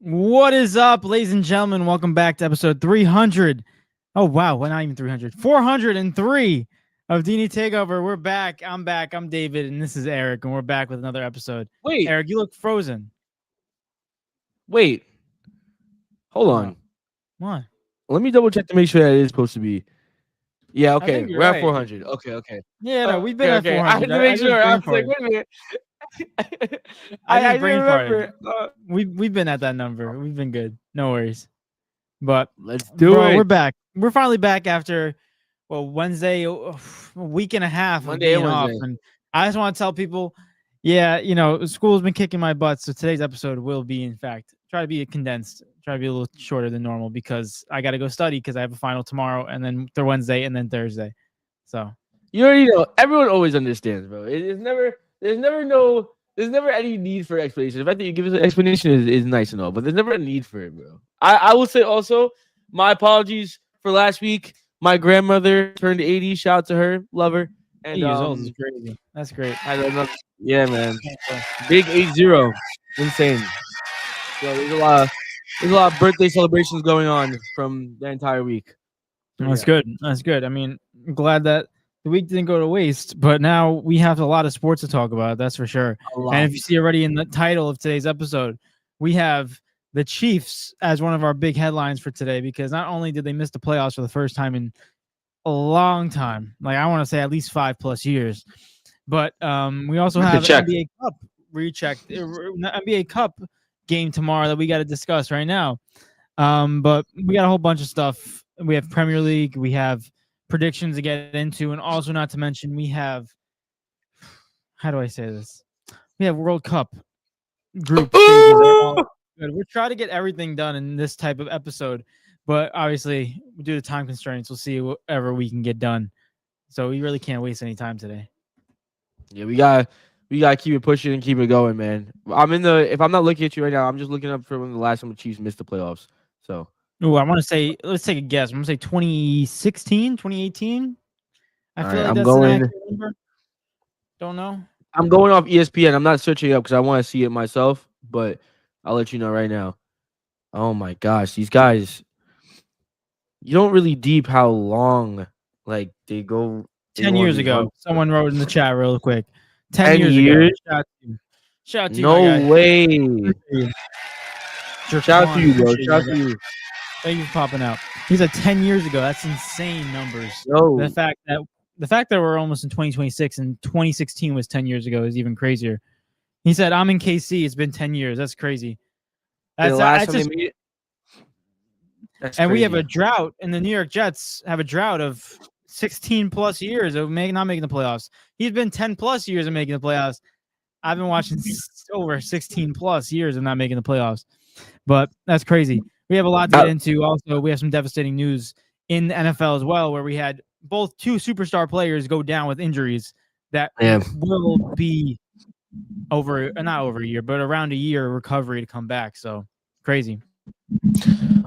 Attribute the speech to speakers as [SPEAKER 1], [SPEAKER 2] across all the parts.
[SPEAKER 1] What is up, ladies and gentlemen? Welcome back to episode 300. Oh, wow. Well, not even 300. 403 of D&E Takeover. We're back. I'm back. I'm David, and this is Eric, and we're back with another episode.
[SPEAKER 2] Wait,
[SPEAKER 1] Eric, you look frozen.
[SPEAKER 2] wait, hold
[SPEAKER 1] What?
[SPEAKER 2] on.
[SPEAKER 1] What?
[SPEAKER 2] Let me double check to make sure that it is supposed to be. Yeah,
[SPEAKER 1] I
[SPEAKER 2] okay.
[SPEAKER 1] think you're
[SPEAKER 2] We're at
[SPEAKER 1] right.
[SPEAKER 2] 400. Okay.
[SPEAKER 1] Yeah, no, we've been at
[SPEAKER 2] Okay. I
[SPEAKER 1] 400.
[SPEAKER 2] had to
[SPEAKER 1] I
[SPEAKER 2] make
[SPEAKER 1] just
[SPEAKER 2] sure. I
[SPEAKER 1] brain
[SPEAKER 2] was like,
[SPEAKER 1] farted.
[SPEAKER 2] wait a minute.
[SPEAKER 1] I just
[SPEAKER 2] didn't
[SPEAKER 1] brain
[SPEAKER 2] remember.
[SPEAKER 1] farted. We've been at that number. We've been good. No worries. But,
[SPEAKER 2] Let's do
[SPEAKER 1] bro,
[SPEAKER 2] it.
[SPEAKER 1] we're back. We're finally back after Wednesday, a week and a half of
[SPEAKER 2] Monday and
[SPEAKER 1] being off.
[SPEAKER 2] Wednesday.
[SPEAKER 1] And I just want to tell people, school's been kicking my butt. So today's episode will be, in fact, try to be condensed, try to be a little shorter than normal because I got to go study because I have a final tomorrow and then Wednesday and then Thursday. So
[SPEAKER 2] You already know. Everyone always understands, bro. There's never any need for explanation. The fact that you give us an explanation is nice and all, but there's never a need for it, bro. I will say also, my apologies for last week. My grandmother turned 80. Shout out to her, love her.
[SPEAKER 1] 8
[SPEAKER 2] And
[SPEAKER 1] years old is crazy. That's great.
[SPEAKER 2] had another, yeah, man, big 80, insane. So there's a lot of birthday celebrations going on from the entire week. So,
[SPEAKER 1] That's
[SPEAKER 2] yeah.
[SPEAKER 1] good. That's good. I mean, I'm glad that the week didn't go to waste, but now we have a lot of sports to talk about. That's for sure.
[SPEAKER 2] A lot.
[SPEAKER 1] And if you see already in the title of today's episode, we have the Chiefs as one of our big headlines for today because not only did they miss the playoffs for the first time in a long time, like I want to say at least 5+ years, but we also have an NBA Cup rechecked, NBA Cup game tomorrow that we got to discuss right now. But we got a whole bunch of stuff. We have Premier League, we have predictions to get into, and also not to mention we have, how do I say this? We have World Cup group stages. We're trying to get everything done in this type of episode, but obviously due to time constraints, we'll see whatever we can get done. So we really can't waste any time today.
[SPEAKER 2] Yeah, we gotta keep it pushing and keep it going, man. If I'm not looking at you right now, I'm just looking up for when the last time the Chiefs missed the playoffs. So
[SPEAKER 1] Oh, I want to say, let's take a guess. I'm going to say 2016, 2018. I feel like that's an accurate number. Don't know.
[SPEAKER 2] I'm going off ESPN. I'm not searching it up because I want to see it myself, but I'll let you know right now. Oh my gosh, these guys! You don't really deep how long like they go.
[SPEAKER 1] 10 years ago. Someone wrote in the chat real quick.
[SPEAKER 2] 10
[SPEAKER 1] years
[SPEAKER 2] years?
[SPEAKER 1] ago. Shout out to you.
[SPEAKER 2] No way.
[SPEAKER 1] Shout
[SPEAKER 2] Shout out to you, bro. Shout out to you.
[SPEAKER 1] Thank you for popping out. He said 10 years ago. That's insane numbers.
[SPEAKER 2] No.
[SPEAKER 1] The fact that we're almost in 2026 and 2016 was 10 years ago is even crazier. He said, I'm in KC. It's been 10 years. That's crazy.
[SPEAKER 2] The last time they made it.
[SPEAKER 1] That's and crazy. We have a drought, and the New York Jets have a drought of 16+ years of not making the playoffs. He's been 10+ years of making the playoffs. I've been watching over 16+ years of not making the playoffs. But that's crazy. We have a lot to get into. Also, we have some devastating news in the NFL as well, where we had both two superstar players go down with injuries that will be not over a year, but around a year recovery to come back. So crazy.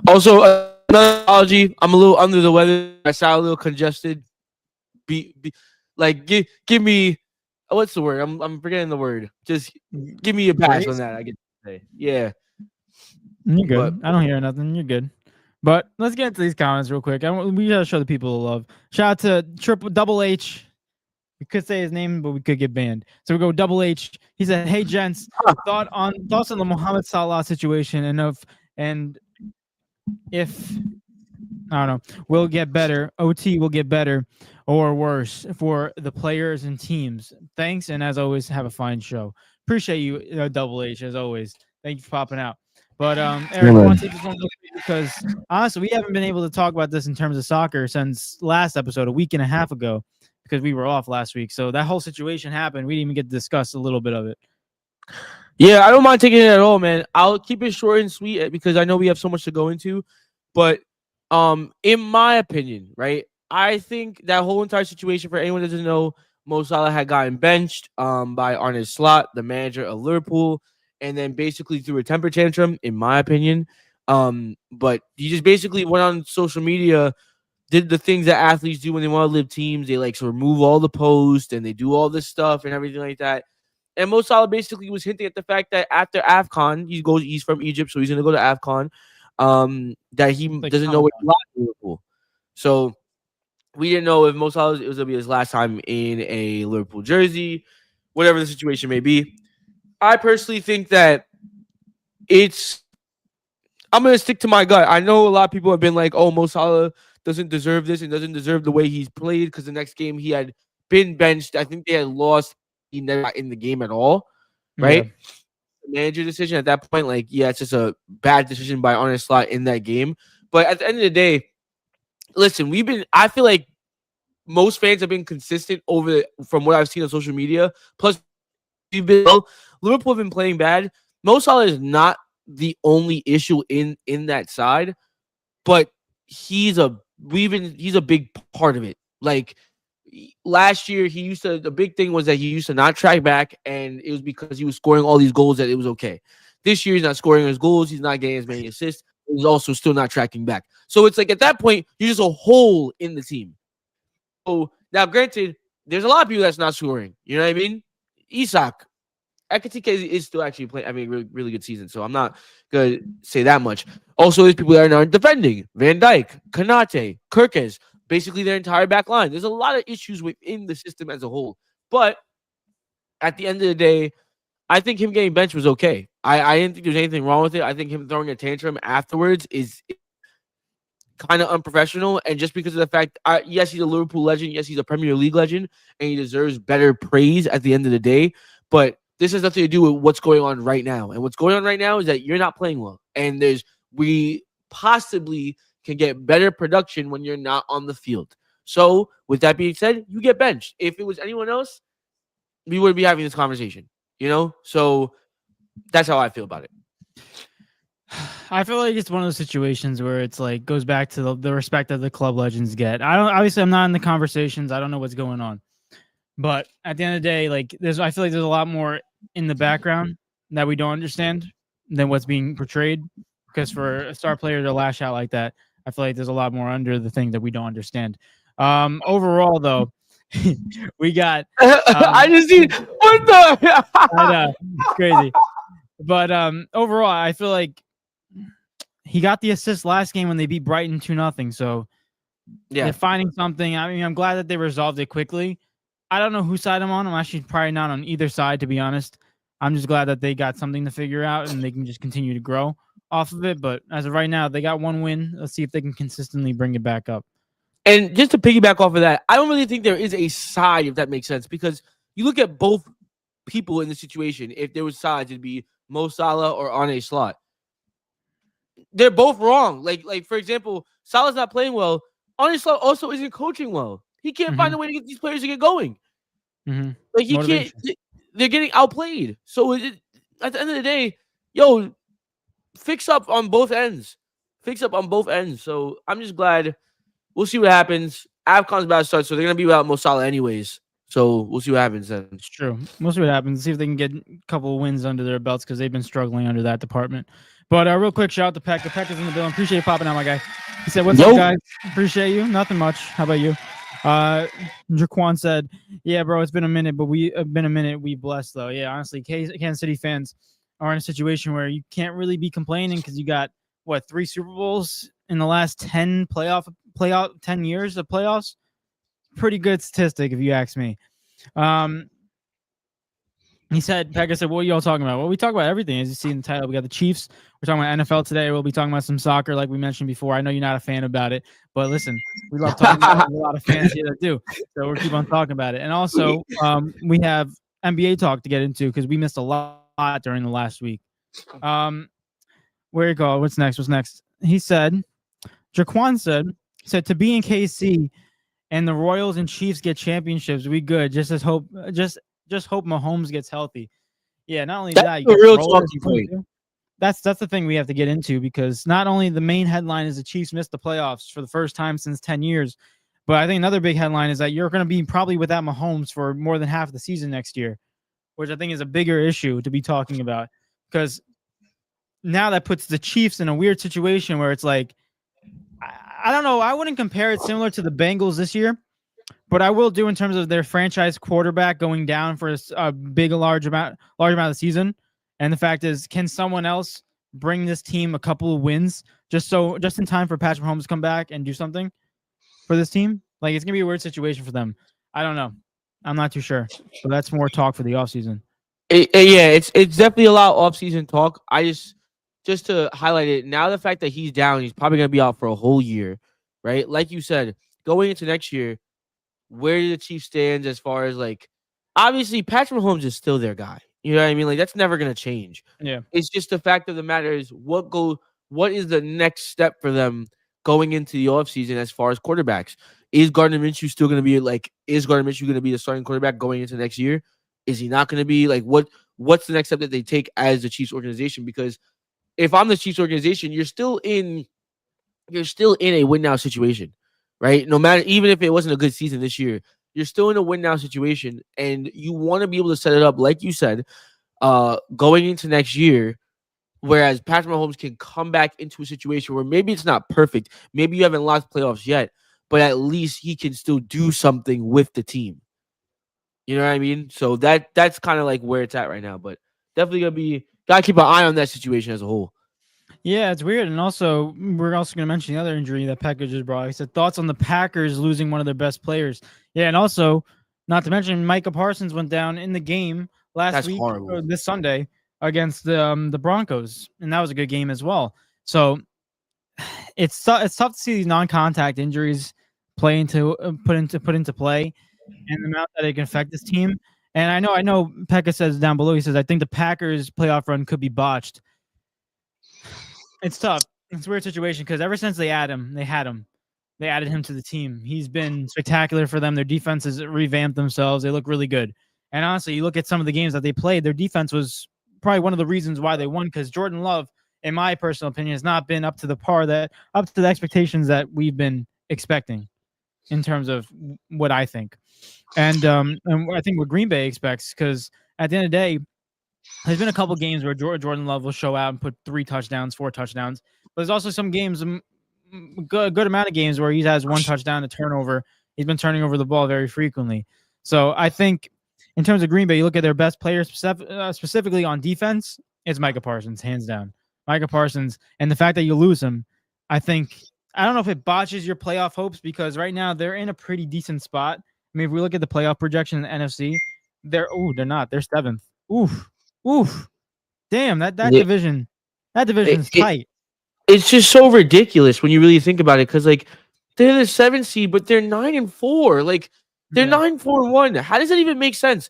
[SPEAKER 2] Also, another apology. I'm a little under the weather. I sound a little congested. Give me what's the word? I'm forgetting the word. Just give me a pass on that. I get to say, yeah.
[SPEAKER 1] You're good. I don't hear nothing. You're good. But let's get into these comments real quick. We gotta show the people the love. Shout out to Double H. We could say his name, but we could get banned. So we go Double H. He said, "Hey gents, thoughts on the Mohamed Salah situation and if I don't know, will get better. OT will get better or worse for the players and teams. Thanks, and as always, have a fine show. Appreciate you, Double H, as always. Thank you for popping out." But Eric, I want to take this one because honestly, we haven't been able to talk about this in terms of soccer since last episode, a week and a half ago, because we were off last week. So that whole situation happened. We didn't even get to discuss a little bit of it.
[SPEAKER 2] Yeah, I don't mind taking it at all, man. I'll keep it short and sweet because I know we have so much to go into. But in my opinion, right, I think that whole entire situation, for anyone that doesn't know, Mo Salah had gotten benched by Arne Slot, the manager of Liverpool, and then basically threw a temper tantrum, in my opinion. But he just basically went on social media, did the things that athletes do when they want to live teams. They remove all the posts and they do all this stuff and everything like that. And Mo Salah basically was hinting at the fact that after AFCON, he's from Egypt, so he's gonna go to AFCON. That he doesn't know where to lie in Liverpool. So we didn't know if Mo Salah was gonna be his last time in a Liverpool jersey, whatever the situation may be. I personally think that I'm gonna stick to my gut. I know a lot of people have been like, "Oh, Mo Salah doesn't deserve this and doesn't deserve the way he's played," because the next game he had been benched. I think they had lost. He never got in the game at all, right? Yeah. Manager decision at that point, like, yeah, it's just a bad decision by Arne Slot in that game. But at the end of the day, listen, I feel like most fans have been consistent from what I've seen on social media. Plus, Liverpool have been playing bad. Mo Salah is not the only issue in that side, but he's a big part of it. Like last year, the big thing was that he used to not track back, and it was because he was scoring all these goals that it was okay. This year, he's not scoring his goals. He's not getting as many assists. He's also still not tracking back. So it's like at that point, you're just a hole in the team. So now, granted, there's a lot of people that's not scoring. You know what I mean? Isak, Ekitike is still actually playing. I mean, really, really good season. So I'm not gonna say that much. Also, there's people that aren't defending. Van Dijk, Konate, Kirkes, basically their entire back line. There's a lot of issues within the system as a whole. But at the end of the day, I think him getting benched was okay. I didn't think there's anything wrong with it. I think him throwing a tantrum afterwards is kind of unprofessional. And just because of the fact, yes, he's a Liverpool legend. Yes, he's a Premier League legend. And he deserves better praise at the end of the day. But this has nothing to do with what's going on right now. And what's going on right now is that you're not playing well. And we possibly can get better production when you're not on the field. So with that being said, you get benched. If it was anyone else, we wouldn't be having this conversation, So that's how I feel about it.
[SPEAKER 1] I feel like it's one of those situations where it's like goes back to the respect that the club legends get. Obviously I'm not in the conversations. I don't know what's going on. But at the end of the day, like I feel like there's a lot more in the background that we don't understand than what's being portrayed. Because for a star player to lash out like that, I feel like there's a lot more under the thing that we don't understand. Overall, though, we got.
[SPEAKER 2] I just need what the.
[SPEAKER 1] I know, it's crazy. But overall, I feel like he got the assist last game when they beat Brighton 2-0. So yeah, they're finding something. I mean, I'm glad that they resolved it quickly. I don't know whose side I'm on. I'm actually probably not on either side, to be honest. I'm just glad that they got something to figure out and they can just continue to grow off of it. But as of right now, they got one win. Let's see if they can consistently bring it back up.
[SPEAKER 2] And just to piggyback off of that, I don't really think there is a side, if that makes sense, because you look at both people in the situation. If there was sides, it'd be Mo Salah or Arne Slot. They're both wrong. Like for example, Salah's not playing well. Arne Slot also isn't coaching well. He can't find a way to get these players to get going. Like he can't. They're getting outplayed. So at the end of the day, fix up on both ends. So I'm just glad. We'll see what happens. AFCON's about to start, so they're gonna be without Mo Salah anyways. So we'll see what happens then.
[SPEAKER 1] It's true. We'll see what happens. See if they can get a couple of wins under their belts because they've been struggling under that department. But real quick, shout out to Peck. The Peck is in the building. Appreciate you popping out, my guy. He said, "What's up, guys? Appreciate you. Nothing much. How about you?" Jaquan said, "Yeah, bro, it's been a minute, but we blessed though. Yeah, honestly, Kansas City fans are in a situation where you can't really be complaining because you got 3 Super Bowls in the last 10 10 years of playoffs. Pretty good statistic, if you ask me." He said, Pegga said, "What are y'all talking about?" Well, we talk about everything. As you see in the title, we got the Chiefs. We're talking about NFL today. We'll be talking about some soccer, like we mentioned before. I know you're not a fan about it, but listen, we love talking about it. A lot of fans here that do. So we'll keep on talking about it. And also, we have NBA talk to get into because we missed a lot during the last week. Where you go? What's next? He said, Jaquan said to be in KC and the Royals and Chiefs get championships, we good. Just hope Mahomes gets healthy. Yeah, not only that, you
[SPEAKER 2] a real talking point.
[SPEAKER 1] That's the thing we have to get into because not only the main headline is the Chiefs missed the playoffs for the first time since 10 years, but I think another big headline is that you're going to be probably without Mahomes for more than half the season next year, which I think is a bigger issue to be talking about because now that puts the Chiefs in a weird situation where it's like, I don't know. I wouldn't compare it similar to the Bengals this year, But I will do in terms of their franchise quarterback going down for a large amount of the season. And the fact is, can someone else bring this team a couple of wins just in time for Patrick Mahomes to come back and do something for this team? Like, it's gonna be a weird situation for them. I don't know. I'm not too sure. But that's more talk for the offseason.
[SPEAKER 2] Yeah, it's definitely a lot of off-season talk. I just to highlight it now, the fact that he's down, he's probably gonna be out for a whole year, right? Like you said, going into next year, where do the Chiefs stand as far as like, obviously Patrick Mahomes is still their guy. You know what I mean? Like that's never gonna change.
[SPEAKER 1] Yeah.
[SPEAKER 2] It's just the fact of the matter is what is the next step for them going into the offseason as far as quarterbacks? Is Gardner Minshew still gonna be like? Is Gardner Minshew gonna be the starting quarterback going into next year? Is he not gonna be like what's the next step that they take as the Chiefs organization? Because if I'm the Chiefs organization, you're still in a win now situation, right? No matter, even if it wasn't a good season this year, you're still in a win now situation, and you want to be able to set it up, like you said, going into next year. Whereas Patrick Mahomes can come back into a situation where maybe it's not perfect, maybe you haven't lost playoffs yet, but at least he can still do something with the team. You know what I mean? So that's kind of like where it's at right now. But definitely gotta keep an eye on that situation as a whole.
[SPEAKER 1] Yeah, it's weird. And also, we're also going to mention the other injury that Pekka just brought. He said, thoughts on the Packers losing one of their best players. Yeah, and also, not to mention, Micah Parsons went down in the game last week, or this Sunday, against the Broncos. And that was a good game as well. So it's tough to see these non-contact injuries put into play and the amount that it can affect this team. And I know Pekka says down below, he says, I think the Packers playoff run could be botched. It's tough. It's a weird situation because ever since they had him, they added him to the team. He's been spectacular for them. Their defense has revamped themselves. They look really good. And honestly, you look at some of the games that they played, their defense was probably one of the reasons why they won, because Jordan Love, in my personal opinion, has not been up to the expectations that we've been expecting in terms of what I think. And I think what Green Bay expects, because at the end of the day, there's been a couple games where Jordan Love will show out and put 3 touchdowns, 4 touchdowns. But there's also some games, good amount of games where he has 1 touchdown, a turnover. He's been turning over the ball very frequently. So I think in terms of Green Bay, you look at their best players specifically on defense, it's Micah Parsons, hands down. Micah Parsons, and the fact that you lose him, I don't know if it botches your playoff hopes, because right now they're in a pretty decent spot. I mean, if we look at the playoff projection in the NFC, they're not. They're 7th. Oof. Damn, that division is tight.
[SPEAKER 2] It's just so ridiculous when you really think about it, because like they're the 7th seed, but they're 9-4. Like they're 9-4-1. How does that even make sense?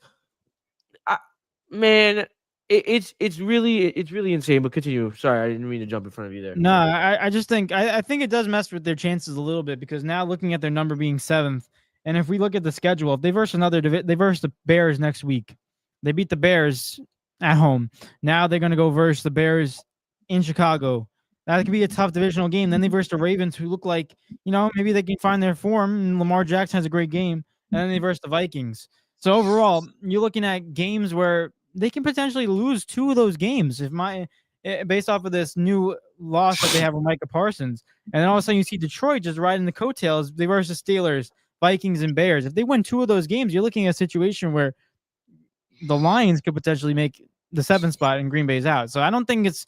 [SPEAKER 2] Man, it's really insane. But continue. Sorry, I didn't mean to jump in front of you there.
[SPEAKER 1] No, I just think I think it does mess with their chances a little bit, because now looking at their number being 7th, and if we look at the schedule, if they verse they verse the Bears next week. They beat the Bears at home. Now they're going to go verse the Bears in Chicago. That could be a tough divisional game. Then they verse the Ravens, who look like, maybe they can find their form. And Lamar Jackson has a great game. And then they verse the Vikings. So overall, you're looking at games where they can potentially lose 2 of those games based off of this new loss that they have with Micah Parsons. And then all of a sudden you see Detroit just riding the coattails. They verse the Steelers, Vikings, and Bears. If they win 2 of those games, you're looking at a situation where the Lions could potentially make the 7th spot and Green Bay's out. So I don't think it's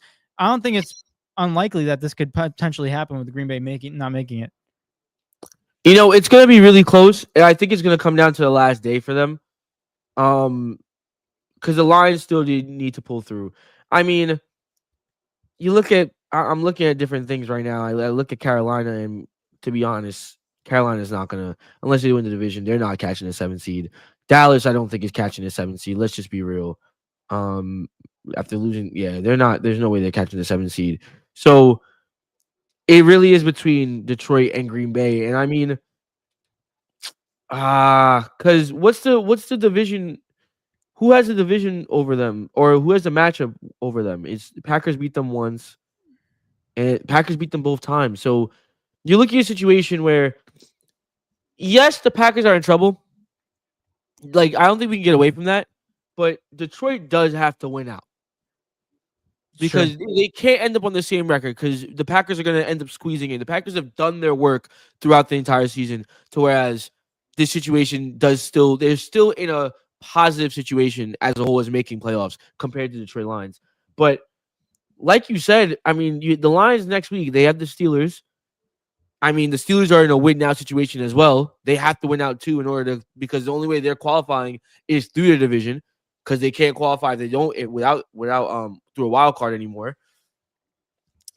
[SPEAKER 1] unlikely that this could potentially happen with Green Bay not making it.
[SPEAKER 2] It's going to be really close, and I think it's going to come down to the last day for them. Because the Lions still need to pull through. I mean, I'm looking at different things right now. I look at Carolina, and to be honest, Carolina's not going to, unless they win the division, they're not catching the 7th seed. Dallas, I don't think, is catching the 7th seed. Let's just be real. After losing, they're not. There's no way they're catching the 7th seed. So it really is between Detroit and Green Bay. And I mean, because what's the division? Who has the division over them, or who has the matchup over them? It's Packers beat them once, and Packers beat them both times. So you're looking at a situation where, yes, the Packers are in trouble. Like, I don't think we can get away from that, but Detroit does have to win out, because they can't end up on the same record, because the Packers are going to end up squeezing in. The Packers have done their work throughout the entire season, to whereas this situation they're still in a positive situation as a whole as making playoffs compared to the Detroit Lions. But like you said, I mean, the Lions next week, they have the Steelers. I mean, the Steelers are in a win now situation as well. They have to win out too in order to, because the only way they're qualifying is through the division, because they can't qualify if they don't without through a wild card anymore.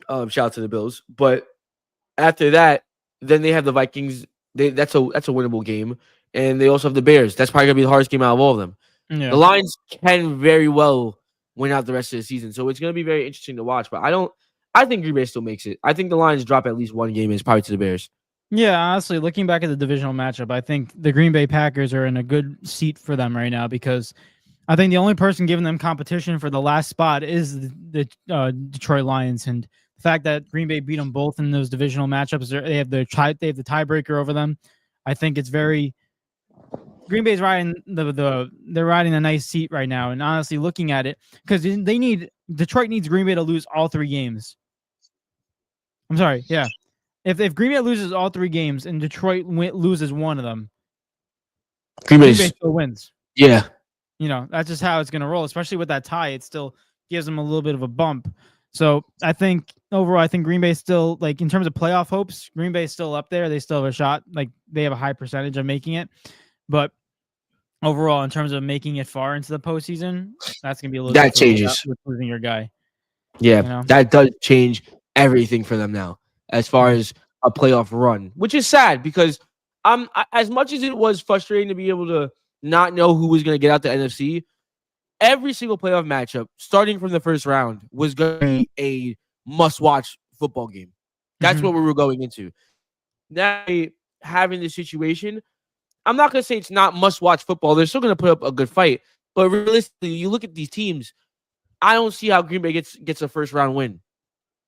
[SPEAKER 2] Shout out to the Bills. But after that, then they have the Vikings. That's a winnable game. And they also have the Bears. That's probably gonna be the hardest game out of all of them.
[SPEAKER 1] Yeah.
[SPEAKER 2] The Lions can very well win out the rest of the season. So it's gonna be very interesting to watch. But I think Green Bay still makes it. I think the Lions drop at least one game, and it's probably to the Bears.
[SPEAKER 1] Yeah, honestly, looking back at the divisional matchup, I think the Green Bay Packers are in a good seat for them right now, because I think the only person giving them competition for the last spot is the Detroit Lions, and the fact that Green Bay beat them both in those divisional matchups, they have the tiebreaker over them. I think it's very Green Bay's riding they're riding a nice seat right now, and honestly, looking at it, because Detroit needs Green Bay to lose all 3 games. I'm sorry, yeah. If Green Bay loses all 3 games and Detroit loses one of them, Green Bay still wins.
[SPEAKER 2] Yeah.
[SPEAKER 1] That's just how it's going to roll, especially with that tie. It still gives them a little bit of a bump. So I think overall, Green Bay still, like, in terms of playoff hopes, Green Bay is still up there. They still have a shot. Like, they have a high percentage of making it. But overall, in terms of making it far into the postseason, that's going to be a little
[SPEAKER 2] that changes
[SPEAKER 1] with losing your guy.
[SPEAKER 2] Yeah, that does change everything for them now as far as a playoff run, which is sad, because as much as it was frustrating to be able to not know who was going to get out the NFC, every single playoff matchup, starting from the first round, was going to be a must-watch football game. That's what we were going into. Now, having this situation, I'm not going to say it's not must-watch football. They're still going to put up a good fight. But realistically, you look at these teams, I don't see how Green Bay gets a first-round win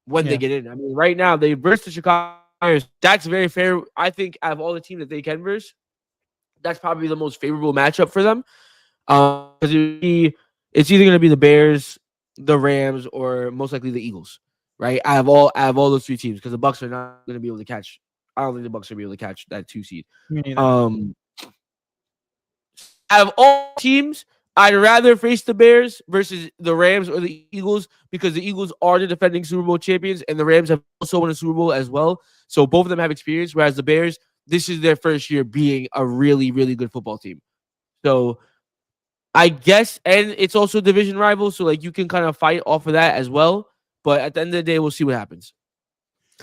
[SPEAKER 2] when they get in. I mean, right now, they versus the Chicago Bears. That's very fair. I think out of all the teams that they can verse, that's probably the most favorable matchup for them. Because it's either going to be the Bears, the Rams, or most likely the Eagles, right? I have all those 3 teams, because the Bucs are not going to be able to catch. I don't think the Bucs are going to be able to catch that 2 seed. Out of all teams, I'd rather face the Bears versus the Rams or the Eagles, because the Eagles are the defending Super Bowl champions, and the Rams have also won a Super Bowl as well. So both of them have experience, whereas the Bears, this is their first year being a really, really good football team. So I guess, and it's also a division rival, so like you can kind of fight off of that as well. But at the end of the day, we'll see what happens.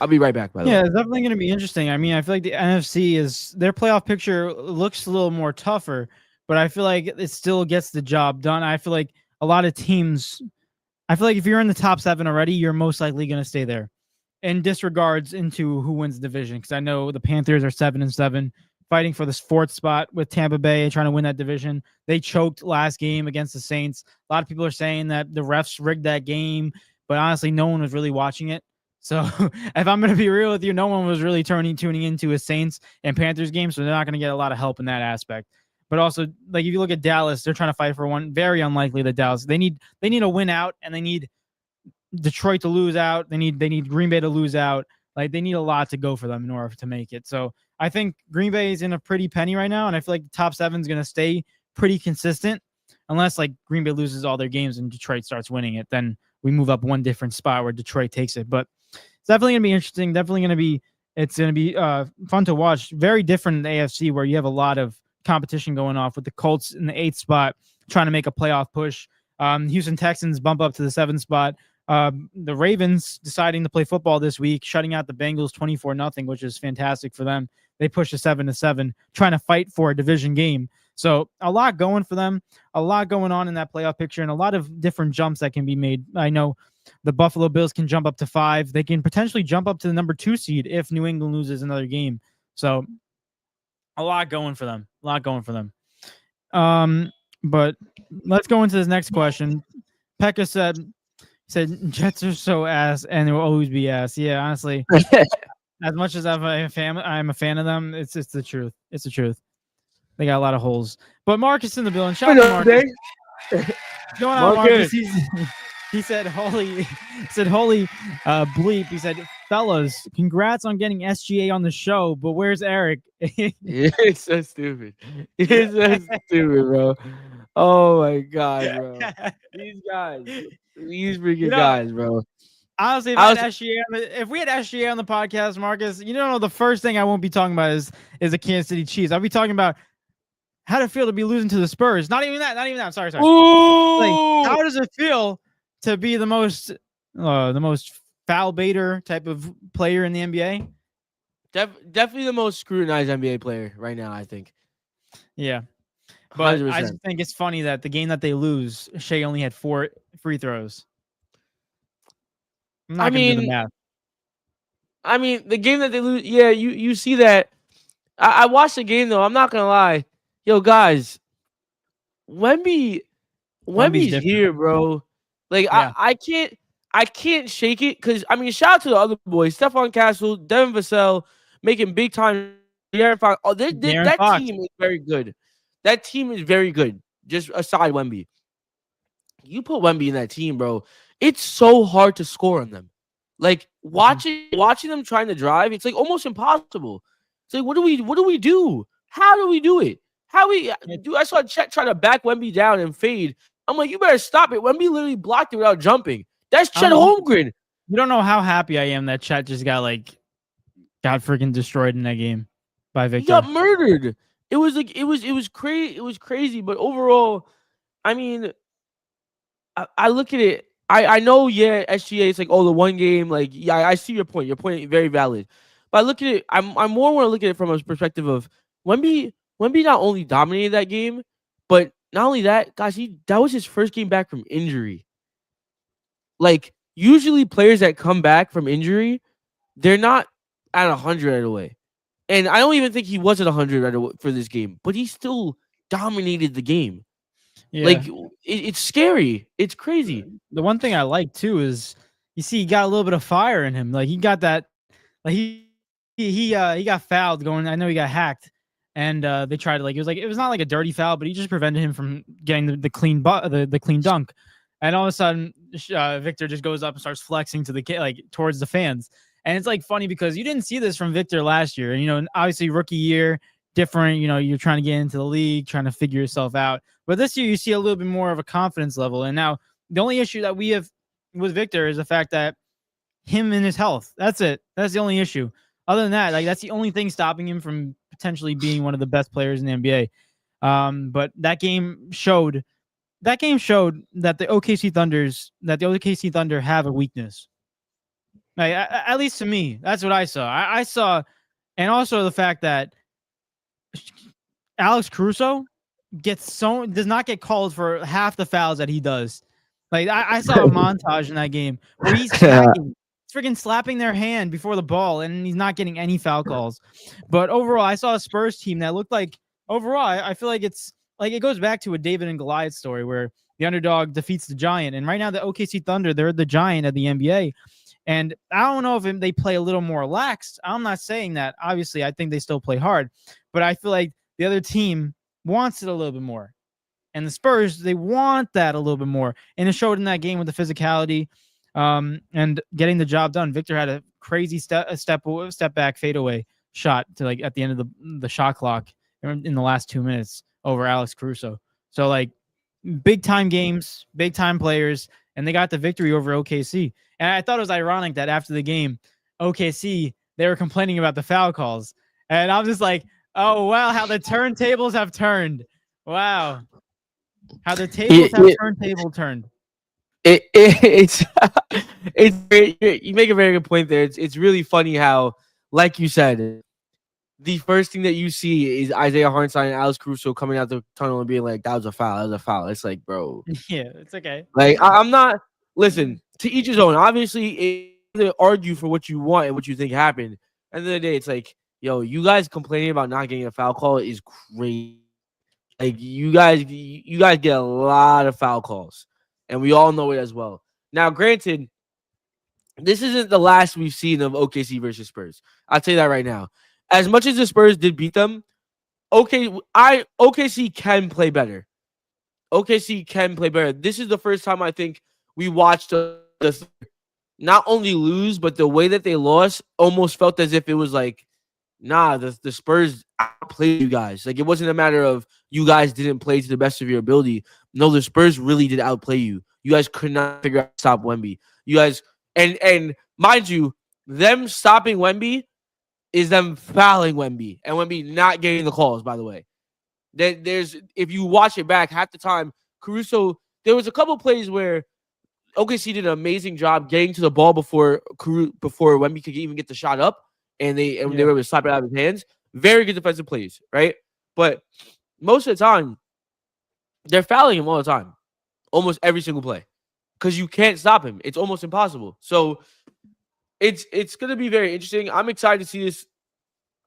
[SPEAKER 2] I'll be right back, by the way.
[SPEAKER 1] Yeah, it's definitely going to be interesting. I mean, I feel like the NFC their playoff picture looks a little more tougher, but I feel like it still gets the job done. I feel like a lot of teams, I feel like if you're in the top 7 already, you're most likely going to stay there, and disregards into who wins the division. Because I know the Panthers are 7-7, fighting for this 4th spot with Tampa Bay, trying to win that division. They choked last game against the Saints. A lot of people are saying that the refs rigged that game, but honestly, no one was really watching it. So if I'm going to be real with you, no one was really tuning into a Saints and Panthers game, so they're not going to get a lot of help in that aspect. But also, like, if you look at Dallas, they're trying to fight for one. Very unlikely that Dallas, they need a win out, and they need Detroit to lose out. They need Green Bay to lose out. Like, they need a lot to go for them in order to make it. So I think Green Bay is in a pretty penny right now, and I feel like the top 7 is going to stay pretty consistent, unless like Green Bay loses all their games and Detroit starts winning it. Then we move up one different spot where Detroit takes it. But it's definitely going to be interesting. It's going to be fun to watch. Very different in the AFC, where you have a lot of competition going off, with the Colts in the 8th spot trying to make a playoff push. Houston Texans bump up to the 7th spot. The Ravens deciding to play football this week, shutting out the Bengals 24-0, which is fantastic for them. They push to 7-7, trying to fight for a division game. So a lot going for them, a lot going on in that playoff picture, and a lot of different jumps that can be made. I know the Buffalo Bills can jump up to 5. They can potentially jump up to the number 2 seed if New England loses another game. So a lot going for them. But let's go into this next question. Pekka said Jets are so ass, and they will always be ass. Yeah, honestly, as much as I'm a fan of them, it's the truth. It's the truth. They got a lot of holes. But Marcus in the building. Shout out to Marcus. What's going on, Marcus? He said, "Holy," bleep. He said, "Fellas, congrats on getting SGA on the show, but where's Eric?"
[SPEAKER 2] It's so stupid. It's so stupid, bro. Oh my god, bro. These guys, these
[SPEAKER 1] You
[SPEAKER 2] freaking
[SPEAKER 1] know,
[SPEAKER 2] guys, bro.
[SPEAKER 1] honestly,
[SPEAKER 2] I was
[SPEAKER 1] if we had SGA on the podcast, Marcus, you know, the first thing I won't be talking about is the Kansas City Chiefs. I'll be talking about how did it feel to be losing to the Spurs. Not even that. Not even that. Sorry. Like,
[SPEAKER 2] ooh,
[SPEAKER 1] how does it feel to be the most foul baiter type of player in the NBA?
[SPEAKER 2] definitely the most scrutinized NBA player right now. I think.
[SPEAKER 1] Yeah. But I
[SPEAKER 2] 100%.
[SPEAKER 1] just think it's funny that the game that they lose, Shea only had 4 free throws. I'm
[SPEAKER 2] I
[SPEAKER 1] not going to do the
[SPEAKER 2] mean,
[SPEAKER 1] math.
[SPEAKER 2] the game that they lose. Yeah, you see that. I watched the game though. I'm not gonna lie, yo guys, Wemby,
[SPEAKER 1] Wemby's
[SPEAKER 2] Wemby's
[SPEAKER 1] different.
[SPEAKER 2] here, bro. Like
[SPEAKER 1] Yeah.
[SPEAKER 2] I can't shake it because shout out to the other boys, Stephon Castle, Devin Vassell, making big time. De'Aaron Fox. Oh,
[SPEAKER 1] De'Aaron
[SPEAKER 2] that
[SPEAKER 1] Fox.
[SPEAKER 2] team is very good. That team is very good. Just aside Wemby, you put Wemby in that team, bro. It's so hard to score on them. Like watching them trying to drive, it's like almost impossible. It's like what do we do? How do we do it? How we do? I saw Chet try to back Wemby down and fade. I'm like, you better stop it. Wemby literally blocked it without jumping. That's
[SPEAKER 1] I don't
[SPEAKER 2] Chet
[SPEAKER 1] know.
[SPEAKER 2] Holmgren.
[SPEAKER 1] You don't know how happy I am that Chet just got freaking destroyed in that game by
[SPEAKER 2] He got
[SPEAKER 1] Victor.
[SPEAKER 2] murdered. It was like it was crazy. It was crazy. But overall, I mean, I look at it. I know, yeah, SGA. It's like, oh, the one game. Like, yeah, I see your point. Your point is very valid. But I look at it. I more want to look at it from a perspective of Wemby. Wemby not only dominated that game, but not only that, guys, that was his first game back from injury. Like, usually players that come back from injury, they're not at 100 right away. And I don't even think he was at 100 right away for this game, but he still dominated the game.
[SPEAKER 1] Yeah.
[SPEAKER 2] Like, it's scary. It's crazy.
[SPEAKER 1] The one thing I like too is you see he got a little bit of fire in him. Like he got that. Like he got fouled going. I know he got hacked, and they tried to it was not like a dirty foul, but he just prevented him from getting the clean the clean dunk. And all of a sudden, Victor just goes up and starts flexing to towards the fans. And it's like funny because you didn't see this from Victor last year. And, you know, obviously rookie year, different. You know, you're trying to get into the league, trying to figure yourself out. But this year, you see a little bit more of a confidence level. And now the only issue that we have with Victor is the fact that him and his health. That's it. That's the only issue. Other than that, that's the only thing stopping him from potentially being one of the best players in the NBA. But that game showed that the OKC Thunder have a weakness. Like, at least to me, that's what I saw. I saw, and also the fact that Alex Caruso does not get called for half the fouls that he does. Like I saw a montage in that game where he's freaking slapping their hand before the ball, and he's not getting any foul calls. But overall, I saw a Spurs team that looked like I feel like it's like it goes back to a David and Goliath story where the underdog defeats the giant. And right now, the OKC Thunder, they're the giant of the NBA. And I don't know if they play a little more relaxed. I'm not saying that. Obviously, I think they still play hard, but I feel like the other team wants it a little bit more. And the Spurs, they want that a little bit more. And it showed in that game with the physicality and getting the job done. Victor had a crazy step back fadeaway shot to at the end of the shot clock in the last 2 minutes over Alex Caruso. So big time games, big time players, and they got the victory over OKC. And I thought it was ironic that after the game, OKC, they were complaining about the foul calls. And I'm just like, oh, wow, how the turntables have turned. Wow. How the tables have turned.
[SPEAKER 2] It's you make a very good point there. It's really funny how, like you said, the first thing that you see is Isaiah Hartenstein and Alex Caruso coming out the tunnel and being like, that was a foul. That was a foul. It's like, bro.
[SPEAKER 1] Yeah, it's okay.
[SPEAKER 2] Like, I'm not. Listen, to each his own. Obviously, to argue for what you want and what you think happened. At the end of the day, it's like, yo, you guys complaining about not getting a foul call is crazy. Like, you guys get a lot of foul calls, and we all know it as well. Now, granted, this isn't the last we've seen of OKC versus Spurs. I'll tell you that right now. As much as the Spurs did beat them, OKC can play better. OKC can play better. This is the first time I think we watched the not only lose, but the way that they lost almost felt as if it was like, nah, the Spurs outplayed you guys. Like, it wasn't a matter of you guys didn't play to the best of your ability. No, the Spurs really did outplay you. You guys could not figure out how to stop Wemby. You guys, and mind you, them stopping Wemby is them fouling Wemby and Wemby not getting the calls, by the way. There's, if you watch it back, half the time, Caruso, there was a couple plays where OKC did an amazing job getting to the ball before Wemby could even get the shot up, and they were able to slap it out of his hands. Very good defensive plays, right? But most of the time, they're fouling him all the time, almost every single play, because you can't stop him. It's almost impossible. So it's gonna be very interesting. I'm excited to see this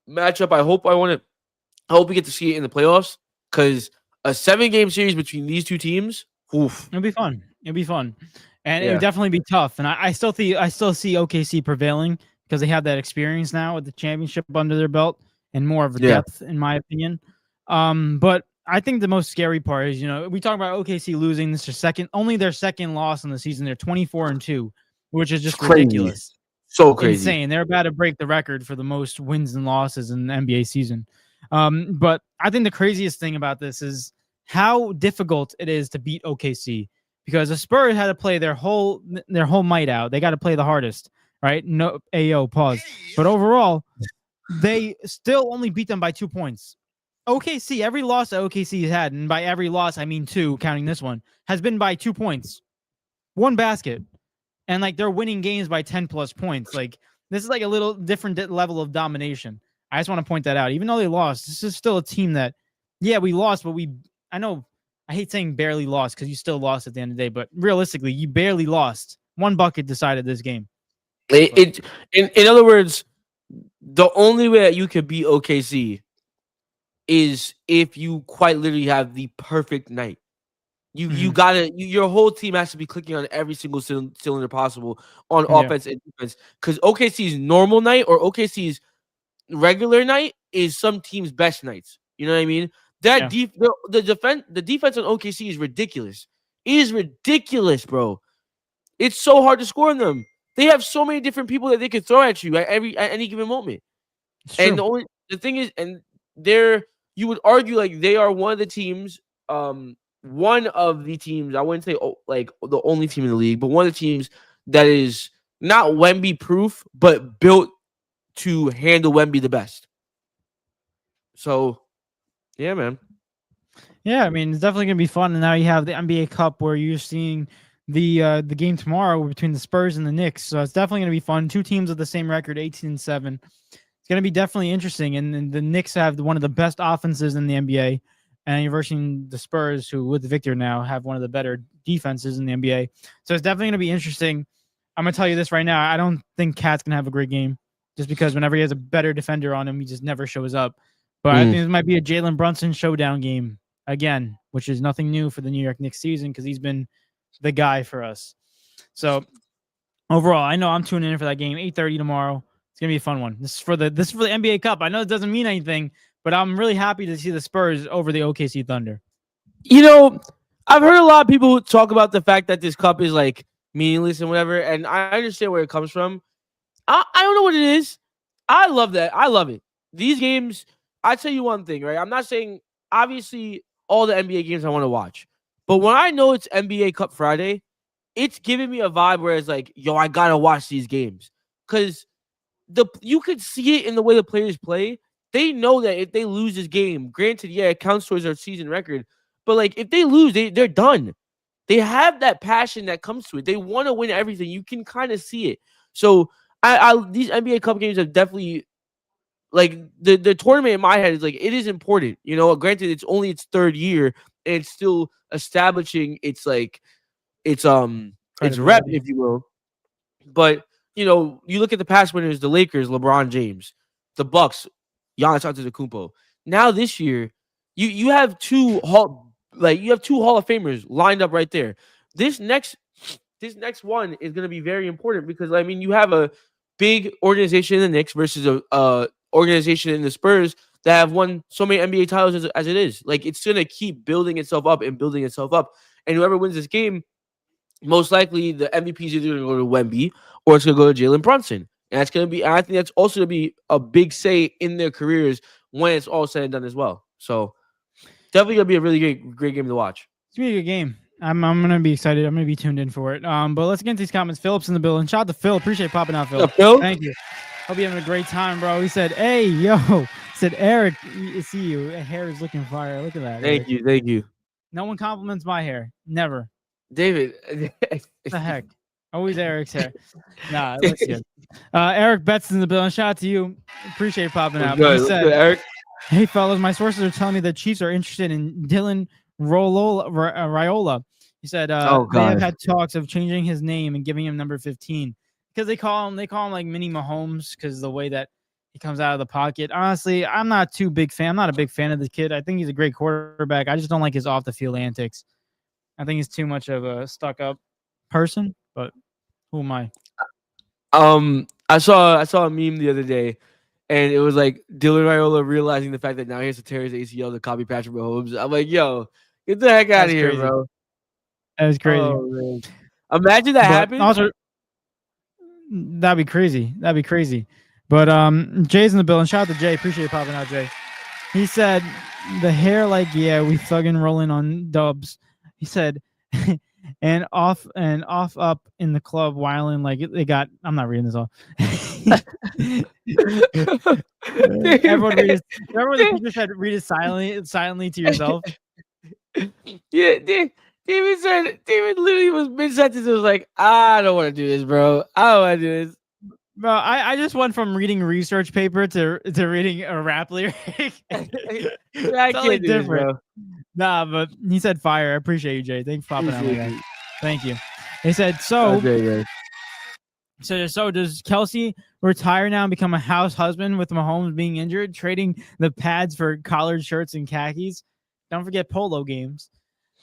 [SPEAKER 2] matchup. I hope we get to see it in the playoffs, because a 7-game series between these two teams, oof.
[SPEAKER 1] It'll be fun. And it would definitely be tough. And I still see OKC prevailing because they have that experience now with the championship under their belt and more of a depth, in my opinion. But I think the most scary part is, we talk about OKC losing. This is only their second loss in the season. They're 24-2, which is just ridiculous.
[SPEAKER 2] So crazy.
[SPEAKER 1] Insane. They're about to break the record for the most wins and losses in the NBA season. But I think the craziest thing about this is how difficult it is to beat OKC, because the Spurs had to play their whole might out. They got to play the hardest, right? No, pause. But overall, they still only beat them by 2 points. OKC, every loss that OKC had, and by every loss I mean 2, counting this one, has been by 2 points, 1 basket, and like they're winning games by 10 plus points. Like, this is like a little different level of domination. I just want to point that out. Even though they lost, this is still a team that, we lost, but I know I hate saying barely lost because you still lost at the end of the day, but realistically, you barely lost. 1 bucket decided this game.
[SPEAKER 2] In other words, the only way that you could beat OKC is if you quite literally have the perfect night. You gotta, your whole team has to be clicking on every single cylinder possible on offense and defense. Because OKC's normal night or OKC's regular night is some team's best nights. You know what I mean? The defense on OKC is ridiculous. It is ridiculous, bro. It's so hard to score on them. They have so many different people that they can throw at you at any given moment. And the thing is, and you would argue like they are one of the teams, I wouldn't say like the only team in the league, but one of the teams that is not Wemby proof, but built to handle Wemby the best. So, yeah, man.
[SPEAKER 1] Yeah, I mean, it's definitely going to be fun. And now you have the NBA Cup where you're seeing the game tomorrow between the Spurs and the Knicks. So it's definitely going to be fun. 2 teams with the same record, 18-7. It's going to be definitely interesting. And the Knicks have one of the best offenses in the NBA. And you're versing the Spurs, who with Victor now have one of the better defenses in the NBA. So it's definitely going to be interesting. I'm going to tell you this right now. I don't think Cat's going to have a great game, just because whenever he has a better defender on him, he just never shows up. But I think this might be a Jalen Brunson showdown game again, which is nothing new for the New York Knicks season because he's been the guy for us. So overall, I know I'm tuning in for that game, 8:30 tomorrow. It's going to be a fun one. This is for the NBA Cup. I know it doesn't mean anything, but I'm really happy to see the Spurs over the OKC Thunder.
[SPEAKER 2] I've heard a lot of people talk about the fact that this cup is like meaningless and whatever, and I understand where it comes from. I don't know what it is. I love that. I love it. These games, I tell you one thing, right? I'm not saying, obviously, all the NBA games I want to watch, but when I know it's NBA Cup Friday, it's giving me a vibe where it's like, yo, I gotta watch these games, because you could see it in the way the players play. They know that if they lose this game, granted, it counts towards their season record, but like if they lose, they're done. They have that passion that comes to it. They want to win everything. You can kind of see it. So these NBA Cup games have definitely, like, the tournament in my head is like, it is important. Granted, it's only its 3rd year and it's still establishing its rep, if you will. But you look at the past winners, the Lakers, LeBron James, the Bucks, Giannis Antetokounmpo. Now this year, you have two Hall of Famers lined up right there. This next one is going to be very important because you have a big organization in the Knicks versus a organization in the Spurs that have won so many NBA titles as it is. Like, it's going to keep building itself up and building itself up. And whoever wins this game most likely the MVP is either going to go to Wemby or it's going to go to Jalen Brunson. And that's going to be, I think that's also going to be a big say in their careers when it's all said and done as well. So definitely going to be a really great game to watch.
[SPEAKER 1] It's going to be a good game. I'm gonna be excited. I'm gonna be tuned in for it. But let's get into these comments. Philip's in the building. Shout out to Phil. Appreciate popping out, Phil.
[SPEAKER 2] Phil?
[SPEAKER 1] Thank you. Hope you're having a great time, bro. He said, "Hey, yo." He said, "Eric, see you. Hair is looking fire. Look at that."
[SPEAKER 2] Thank you.
[SPEAKER 1] No one compliments my hair. Never.
[SPEAKER 2] David.
[SPEAKER 1] What the heck? Always Eric's hair. Nah, it looks good. Eric Betts in the building. Shout out to you. Appreciate popping out.
[SPEAKER 2] Good.
[SPEAKER 1] He said,
[SPEAKER 2] good, Eric.
[SPEAKER 1] "Hey, fellas, my sources are telling me the Chiefs are interested in Dylan Raiola." He said, "They have had talks of changing his name and giving him number 15 because they call him like Mini Mahomes because the way that he comes out of the pocket. Honestly, I'm not a big fan of the kid. I think he's a great quarterback. I just don't like his off the field antics. I think he's too much of a stuck up person. But who am I?"
[SPEAKER 2] I saw a meme the other day, and it was like Dylan Raiola realizing the fact that now he has to tear his ACL to copy Patrick Mahomes. I'm like, yo, get the heck out of here, bro.
[SPEAKER 1] That was crazy.
[SPEAKER 2] Oh, man. Imagine that happened.
[SPEAKER 1] Also, that'd be crazy. But Jay's in the building. Shout out to Jay. Appreciate you popping out, Jay. He said the hair, like, yeah, we thugging rolling on dubs. He said, and off up in the club whiling like they got. I'm not reading this all. Everyone the teacher said, read it silently to yourself.
[SPEAKER 2] Yeah, David literally was mid-sentence. It was like, I don't want to do this, bro. I don't want to do this.
[SPEAKER 1] Bro, I just went from reading research paper to reading a rap lyric.
[SPEAKER 2] I can't do this, bro.
[SPEAKER 1] Nah, but he said fire. I appreciate you, Jay. Thanks for popping out like that. Thank you. He said, so does Kelsey retire now and become a house husband with Mahomes being injured, trading the pads for collared shirts and khakis? Don't forget polo games.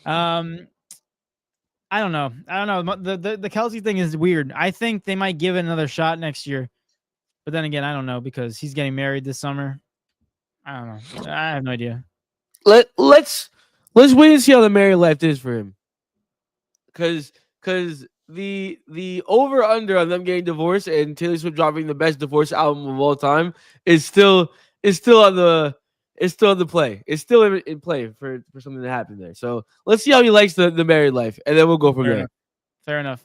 [SPEAKER 1] I don't know. The Kelsey thing is weird. I think they might give it another shot next year. But then again, I don't know because he's getting married this summer. I don't know. I have no idea.
[SPEAKER 2] Let's wait and see how the married life is for him. Cause the over under on them getting divorced and Taylor Swift dropping the best divorce album of all time is still on the play. It's still in play for something to happen there. So let's see how he likes the married life, and then we'll go from there.
[SPEAKER 1] Fair enough.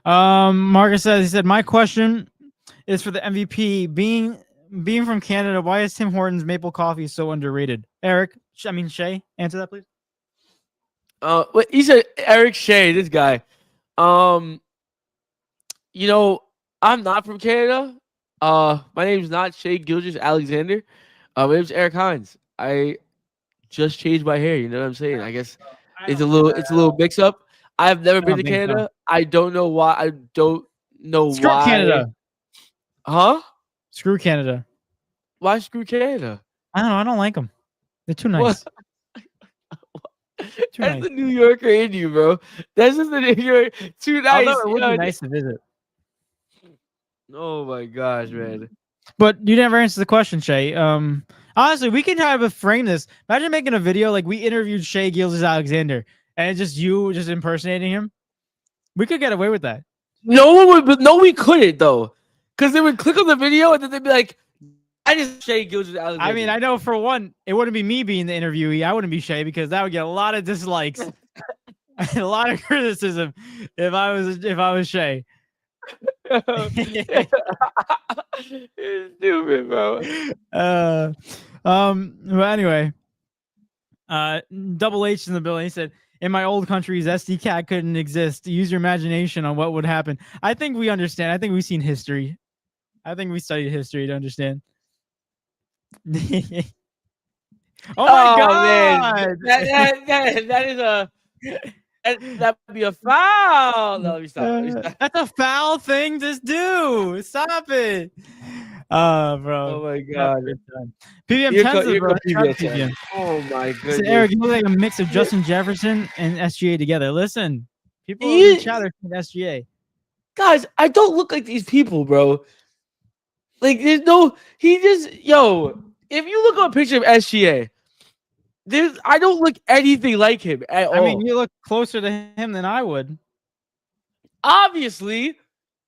[SPEAKER 1] Marcus says, he said, my question is for the MVP. Being from Canada, why is Tim Hortons maple coffee so underrated? Shay, answer that, please.
[SPEAKER 2] He said Eric Shea, this guy. I'm not from Canada. My name's not Shea Gilgis Alexander. My name's Eric Hines. I just changed my hair. You know what I'm saying? I guess it's a little mix up. I've never been to Canada. So. I don't know why.
[SPEAKER 1] Screw Canada.
[SPEAKER 2] Huh?
[SPEAKER 1] Screw Canada.
[SPEAKER 2] Why screw Canada?
[SPEAKER 1] I don't know. I don't like them. They're too nice.
[SPEAKER 2] That's the New Yorker in you, bro. That's just the New York. Too nice.
[SPEAKER 1] Although it would be nice to visit.
[SPEAKER 2] Oh my gosh, man.
[SPEAKER 1] But you never answered the question, Shay. Honestly, we can try to frame this. Imagine making a video like we interviewed Shea Gilgeous-Alexander and it's just you just impersonating him. We could get away with that.
[SPEAKER 2] No one would, but no, we couldn't though, because they would click on the video and then they'd be like, "I just Shea Gilgeous-Alexander."
[SPEAKER 1] I mean, I know for one, it wouldn't be me being the interviewee. I wouldn't be Shay because that would get a lot of dislikes, a lot of criticism if I was Shay.
[SPEAKER 2] You're stupid, bro.
[SPEAKER 1] But anyway, Double H in the building. He said, in my old countries, SD cat couldn't exist. Use your imagination on what would happen. I think we understand. I think we've seen history. I think we studied history to understand. Oh my God!
[SPEAKER 2] Man. That is a that would be a foul. No, let me stop.
[SPEAKER 1] That's a foul thing to do. Stop it. Bro.
[SPEAKER 2] Oh my God.
[SPEAKER 1] PBM 10, bro. PBM.
[SPEAKER 2] Oh my goodness.
[SPEAKER 1] So Eric, you look like a mix of Justin Jefferson and SGA together. Listen, people in the chat are SGA.
[SPEAKER 2] Guys, I don't look like these people, bro. Like, there's no. If you look at a picture of SGA, I don't look anything like him at all.
[SPEAKER 1] I mean, you look closer to him than I would.
[SPEAKER 2] Obviously.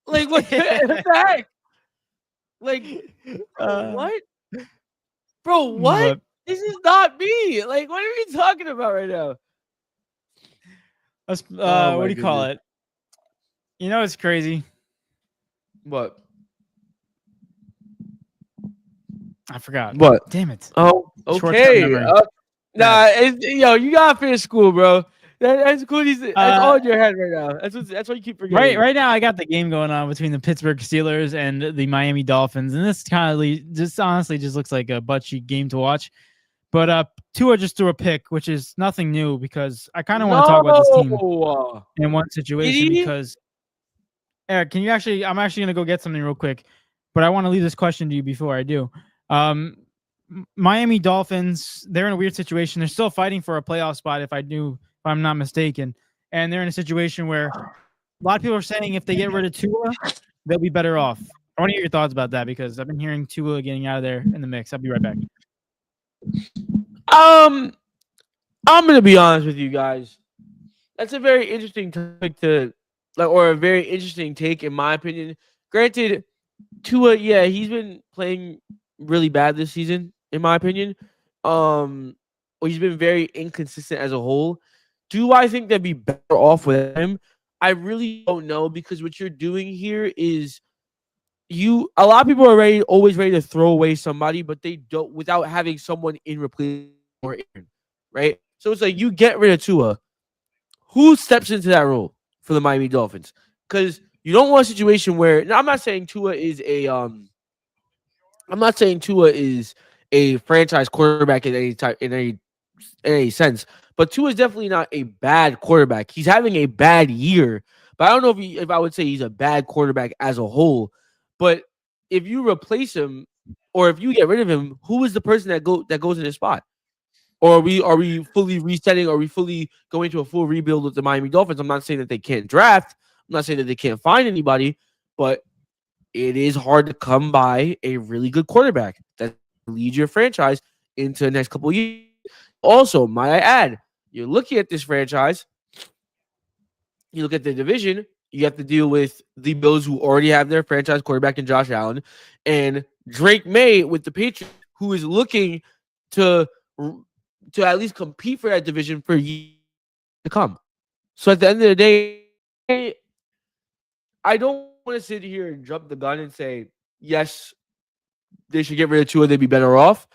[SPEAKER 2] Like, what the heck? Like, what? Bro, what?
[SPEAKER 1] But
[SPEAKER 2] This is not me. Like, what are we talking about right now? Oh
[SPEAKER 1] what
[SPEAKER 2] my
[SPEAKER 1] do you call
[SPEAKER 2] goodness.
[SPEAKER 1] it? You know, it's crazy.
[SPEAKER 2] What?
[SPEAKER 1] I forgot.
[SPEAKER 2] What?
[SPEAKER 1] Damn it.
[SPEAKER 2] Oh,
[SPEAKER 1] Short-term
[SPEAKER 2] okay.
[SPEAKER 1] memory.
[SPEAKER 2] Nah,
[SPEAKER 1] Bad.
[SPEAKER 2] yo, you gotta finish school, bro. That's cool. That's all
[SPEAKER 1] Uh,
[SPEAKER 2] in your head right now. That's what you keep
[SPEAKER 1] right,
[SPEAKER 2] forgetting.
[SPEAKER 1] right now I got the game going on between the Pittsburgh Steelers and the Miami Dolphins, and this kind of just honestly just looks like a butt cheek game to watch. But Tua just threw a pick, which is nothing new because I kind of want to talk about this team
[SPEAKER 2] No.
[SPEAKER 1] in one
[SPEAKER 2] Did
[SPEAKER 1] situation
[SPEAKER 2] he?
[SPEAKER 1] because Eric, can you actually? I'm actually gonna go get something real quick, but I want to leave this question to you before I do. Miami Dolphins, they're in a weird situation. They're still fighting for a playoff spot, if I'm not mistaken, and they're in a situation where a lot of people are saying if they get rid of Tua, they'll be better off. I want to hear your thoughts about that because I've been hearing Tua getting out of there in the mix. I'll be right back.
[SPEAKER 2] I'm gonna be honest with you guys. That's a very interesting topic to or a very interesting take in my opinion. Granted, Tua, yeah, he's been playing really bad this season, in my opinion. He's been very inconsistent as a whole. Do I think they'd be better off with him? I really don't know because what you're doing here is a lot of people are always ready to throw away somebody, but they don't without having someone in replacement or in, right? So it's like you get rid of Tua. Who steps into that role for the Miami Dolphins? Because you don't want a situation where now, I'm not saying Tua is a franchise quarterback in any type in any sense, but Tua is definitely not a bad quarterback. He's having a bad year, but I don't know if I would say he's a bad quarterback as a whole. But if you replace him or if you get rid of him, who is the person that goes in his spot? Or are we fully resetting? Are we fully going to a full rebuild with the Miami Dolphins? I'm not saying that they can't draft. I'm not saying that they can't find anybody, but it is hard to come by a really good quarterback that leads your franchise into the next couple of years. Also, might I add, you're looking at this franchise, you look at the division, you have to deal with the Bills who already have their franchise quarterback in Josh Allen, and Drake May with the Patriots, who is looking to at least compete for that division for years to come. So at the end of the day, I don't want to sit here and jump the gun and say, yes, they should get rid of Tua, they'd be better off.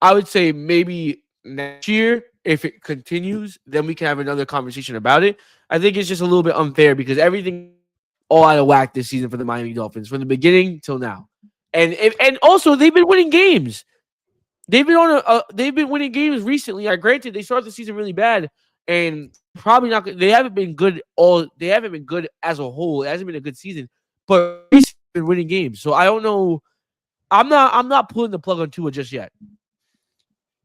[SPEAKER 2] I would say maybe next year, if it continues, then we can have another conversation about it. I think it's just a little bit unfair because everything all out of whack this season for the Miami Dolphins from the beginning till now. And also they've been winning games. They've been winning games recently. Granted, they started the season really bad, and probably not. They haven't been good all. They haven't been good as a whole. It hasn't been a good season, but they've been winning games. So I don't know. I'm not pulling the plug on Tua just yet.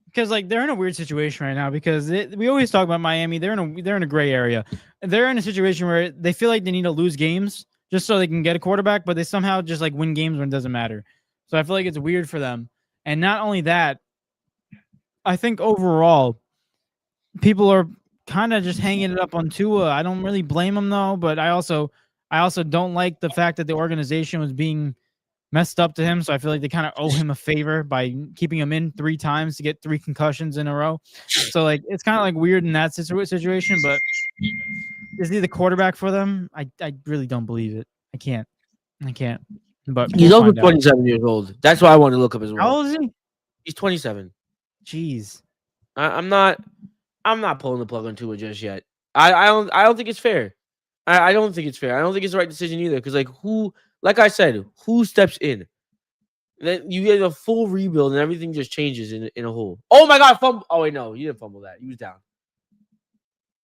[SPEAKER 1] Because like they're in a weird situation right now because we always talk about Miami. They're in a gray area. They're in a situation where they feel like they need to lose games just so they can get a quarterback, but they somehow just like win games when it doesn't matter. So I feel like it's weird for them. And not only that, I think overall people are kind of just hanging it up on Tua. I don't really blame them though, but I also don't like the fact that the organization was being messed up to him. So I feel like they kind of owe him a favor by keeping him in 3 times to get 3 concussions in a row. So like it's kind of like weird in that situation, but is he the quarterback for them? I really don't believe it. I can't. But
[SPEAKER 2] He's
[SPEAKER 1] we'll
[SPEAKER 2] also
[SPEAKER 1] find out.
[SPEAKER 2] 27 years old. That's why I want to look up as
[SPEAKER 1] How
[SPEAKER 2] well.
[SPEAKER 1] old is he?
[SPEAKER 2] He's 27.
[SPEAKER 1] Jeez.
[SPEAKER 2] I'm not pulling the plug on Tua just yet. I don't think it's fair. I don't think it's fair. I don't think it's the right decision either. Because like I said, who steps in? Then you get a full rebuild and everything just changes in a whole. Oh my god, fumble. Oh wait, no, you didn't fumble that. You was down.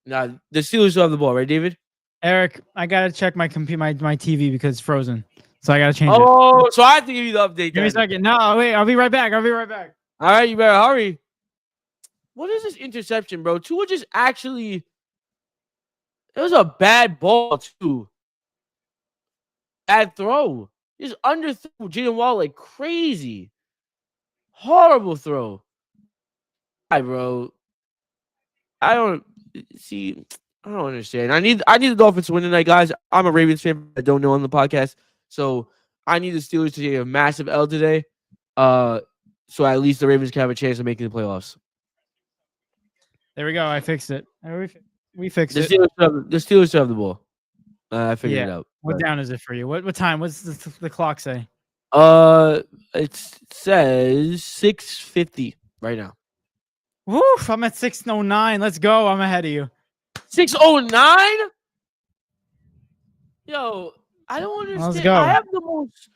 [SPEAKER 2] Nah, the Steelers still have the ball, right, David?
[SPEAKER 1] Eric, I gotta check my TV because it's frozen. So I gotta change it.
[SPEAKER 2] Oh, so I have to give you the update.
[SPEAKER 1] Give me a second. No, wait, I'll be right back.
[SPEAKER 2] All right, you better hurry. What is this interception, bro? Tua just actually. It was a bad ball, too. Bad throw. Just underthrew Jalen Wall like crazy. Horrible throw. Hi, bro. I don't see. I don't understand. I need the Dolphins to win tonight, guys. I'm a Ravens fan. I don't know on the podcast, so I need the Steelers to take a massive L today. So at least the Ravens can have a chance of making the playoffs.
[SPEAKER 1] There we go. I fixed it. We fixed it.
[SPEAKER 2] The Steelers still have the ball. I figured it out.
[SPEAKER 1] What down is it for you? What time? What's the clock say?
[SPEAKER 2] It says 6:50 right now.
[SPEAKER 1] Woof! I'm at 6:09. Let's go. I'm ahead of you.
[SPEAKER 2] 6:09? Yo, I don't understand.
[SPEAKER 1] Let's go.
[SPEAKER 2] I have the most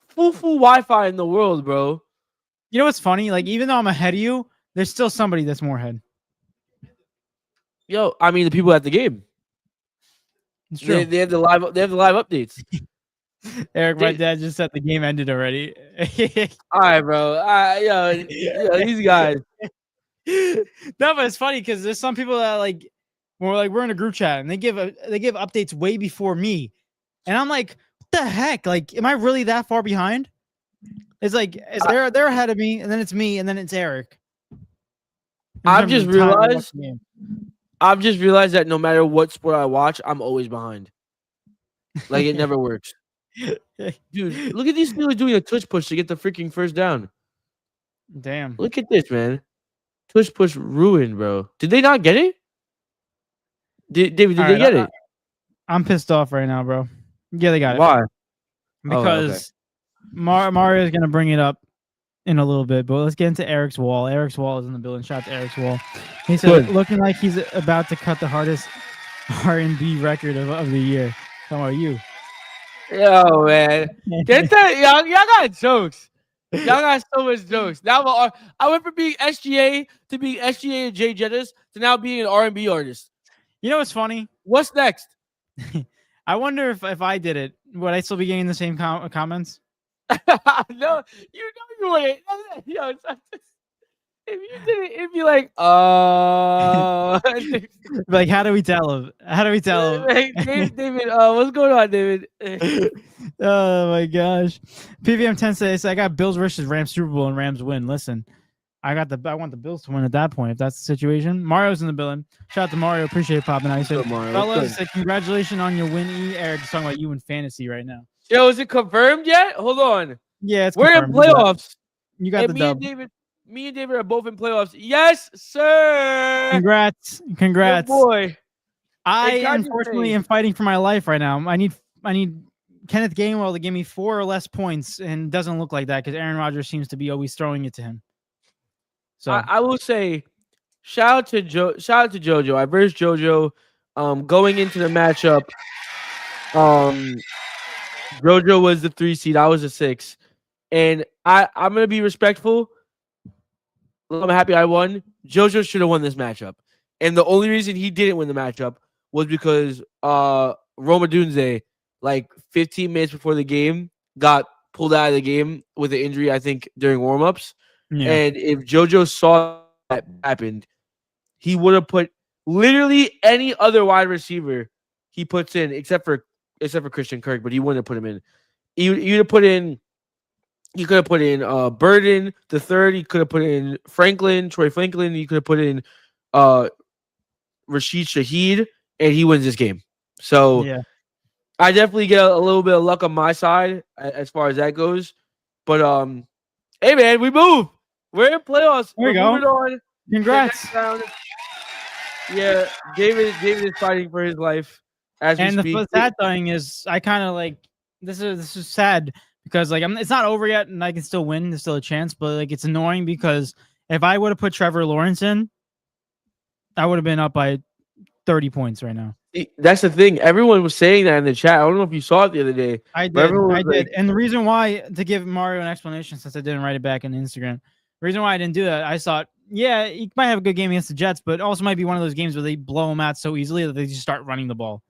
[SPEAKER 2] foo-foo Wi-Fi in the world, bro.
[SPEAKER 1] You know what's funny? Like, even though I'm ahead of you, there's still somebody that's more ahead.
[SPEAKER 2] Yo, I mean the people at the game.
[SPEAKER 1] It's true.
[SPEAKER 2] They have the live updates.
[SPEAKER 1] Eric, my dad just said the game ended already.
[SPEAKER 2] All right, bro. Yo, these guys.
[SPEAKER 1] No, but it's funny because there's some people that like we're in a group chat and they give updates way before me, and I'm like, what the heck? Like, am I really that far behind? It's like they're ahead of me, and then it's me, and then it's Eric.
[SPEAKER 2] I've just realized that no matter what sport I watch, I'm always behind. Like, it never works. Dude, look at these Steelers doing a tush push to get the freaking first down.
[SPEAKER 1] Damn.
[SPEAKER 2] Look at this, man. Tush push ruined, bro. Did they not get it? David, did they get it?
[SPEAKER 1] I'm pissed off right now, bro. Yeah, they got it.
[SPEAKER 2] Why?
[SPEAKER 1] Because Mario's going to bring it up in a little bit, but let's get into Eric's wall. Eric's wall is in the building. Shout out to Eric's wall. He said, looking like he's about to cut the hardest R&B record of the year. Talking about you.
[SPEAKER 2] Yo, man. Get that. Y'all got jokes. Y'all got so much jokes. Now I went from being SGA to being SGA and Jay Jettis to now being an R&B artist.
[SPEAKER 1] You know what's funny?
[SPEAKER 2] What's next?
[SPEAKER 1] I wonder if I did it, would I still be getting the same comments?
[SPEAKER 2] No, you wouldn't. Yo, if you did it, it'd be like,
[SPEAKER 1] like, how do we tell him? How do we tell him?
[SPEAKER 2] David, what's going on, David?
[SPEAKER 1] Oh my gosh. PVM 10 says, I got Bills versus Rams Super Bowl and Rams win. Listen, I want the Bills to win at that point if that's the situation. Mario's in the building. Shout out to Mario. Appreciate it popping out. He said, fellas, congratulations on your win. Eric's talking about you in fantasy right now.
[SPEAKER 2] Yo, is it confirmed yet? Hold on.
[SPEAKER 1] Yeah,
[SPEAKER 2] we're in playoffs.
[SPEAKER 1] You got the dub.
[SPEAKER 2] Me and David are both in playoffs. Yes, sir.
[SPEAKER 1] Congrats.
[SPEAKER 2] Good boy.
[SPEAKER 1] I unfortunately am fighting for my life right now. I need Kenneth Gainwell to give me 4 or less points, and it doesn't look like that because Aaron Rodgers seems to be always throwing it to him. So
[SPEAKER 2] I will say, shout out to JoJo. I versed JoJo. Going into the matchup, JoJo was the 3 seed. I was a 6, and I'm gonna be respectful. I'm happy I won. JoJo should have won this matchup, and the only reason he didn't win the matchup was because Roma Dunze, like 15 minutes before the game, got pulled out of the game with an injury, I think, during warmups. Yeah. And if JoJo saw that happened, he would have put literally any other wide receiver he puts in, except for Christian Kirk, but he wouldn't have put him in. You'd have put in. You could have put in Burden the third. You could have put in Troy Franklin. You could have put in Rashid Shaheed, and he wins this game. So yeah. I definitely get a little bit of luck on my side as far as that goes. But hey man, we move. We're in playoffs.
[SPEAKER 1] There we go.
[SPEAKER 2] On.
[SPEAKER 1] Congrats.
[SPEAKER 2] Yeah, David is fighting for his life as we speak.
[SPEAKER 1] And the sad thing is, I kind of like this is sad because like it's not over yet, and I can still win. There's still a chance, but like it's annoying because if I would have put Trevor Lawrence in, I would have been up by 30 points right now.
[SPEAKER 2] That's the thing. Everyone was saying that in the chat. I don't know if you saw it the other day.
[SPEAKER 1] I did. And the reason why, to give Mario an explanation, since I didn't write it back on Instagram, the reason why I didn't do that, I thought, yeah, he might have a good game against the Jets, but also might be one of those games where they blow him out so easily that they just start running the ball.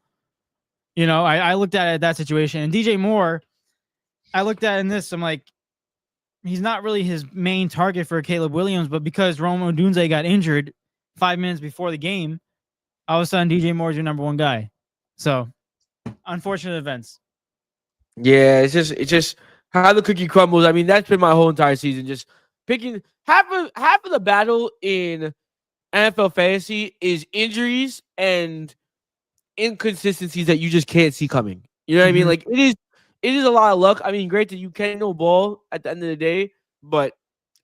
[SPEAKER 1] You know, I looked at that situation. And DJ Moore, I looked at in this, I'm like, he's not really his main target for Caleb Williams, but because Rome Odunze got injured 5 minutes before the game, all of a sudden DJ Moore is your number one guy. So, unfortunate events.
[SPEAKER 2] Yeah, it's just how the cookie crumbles. I mean, that's been my whole entire season. Just picking half of the battle in NFL fantasy is injuries and inconsistencies that you just can't see coming. You know what I mean? Like it is a lot of luck. I mean, great that you can know ball at the end of the day, but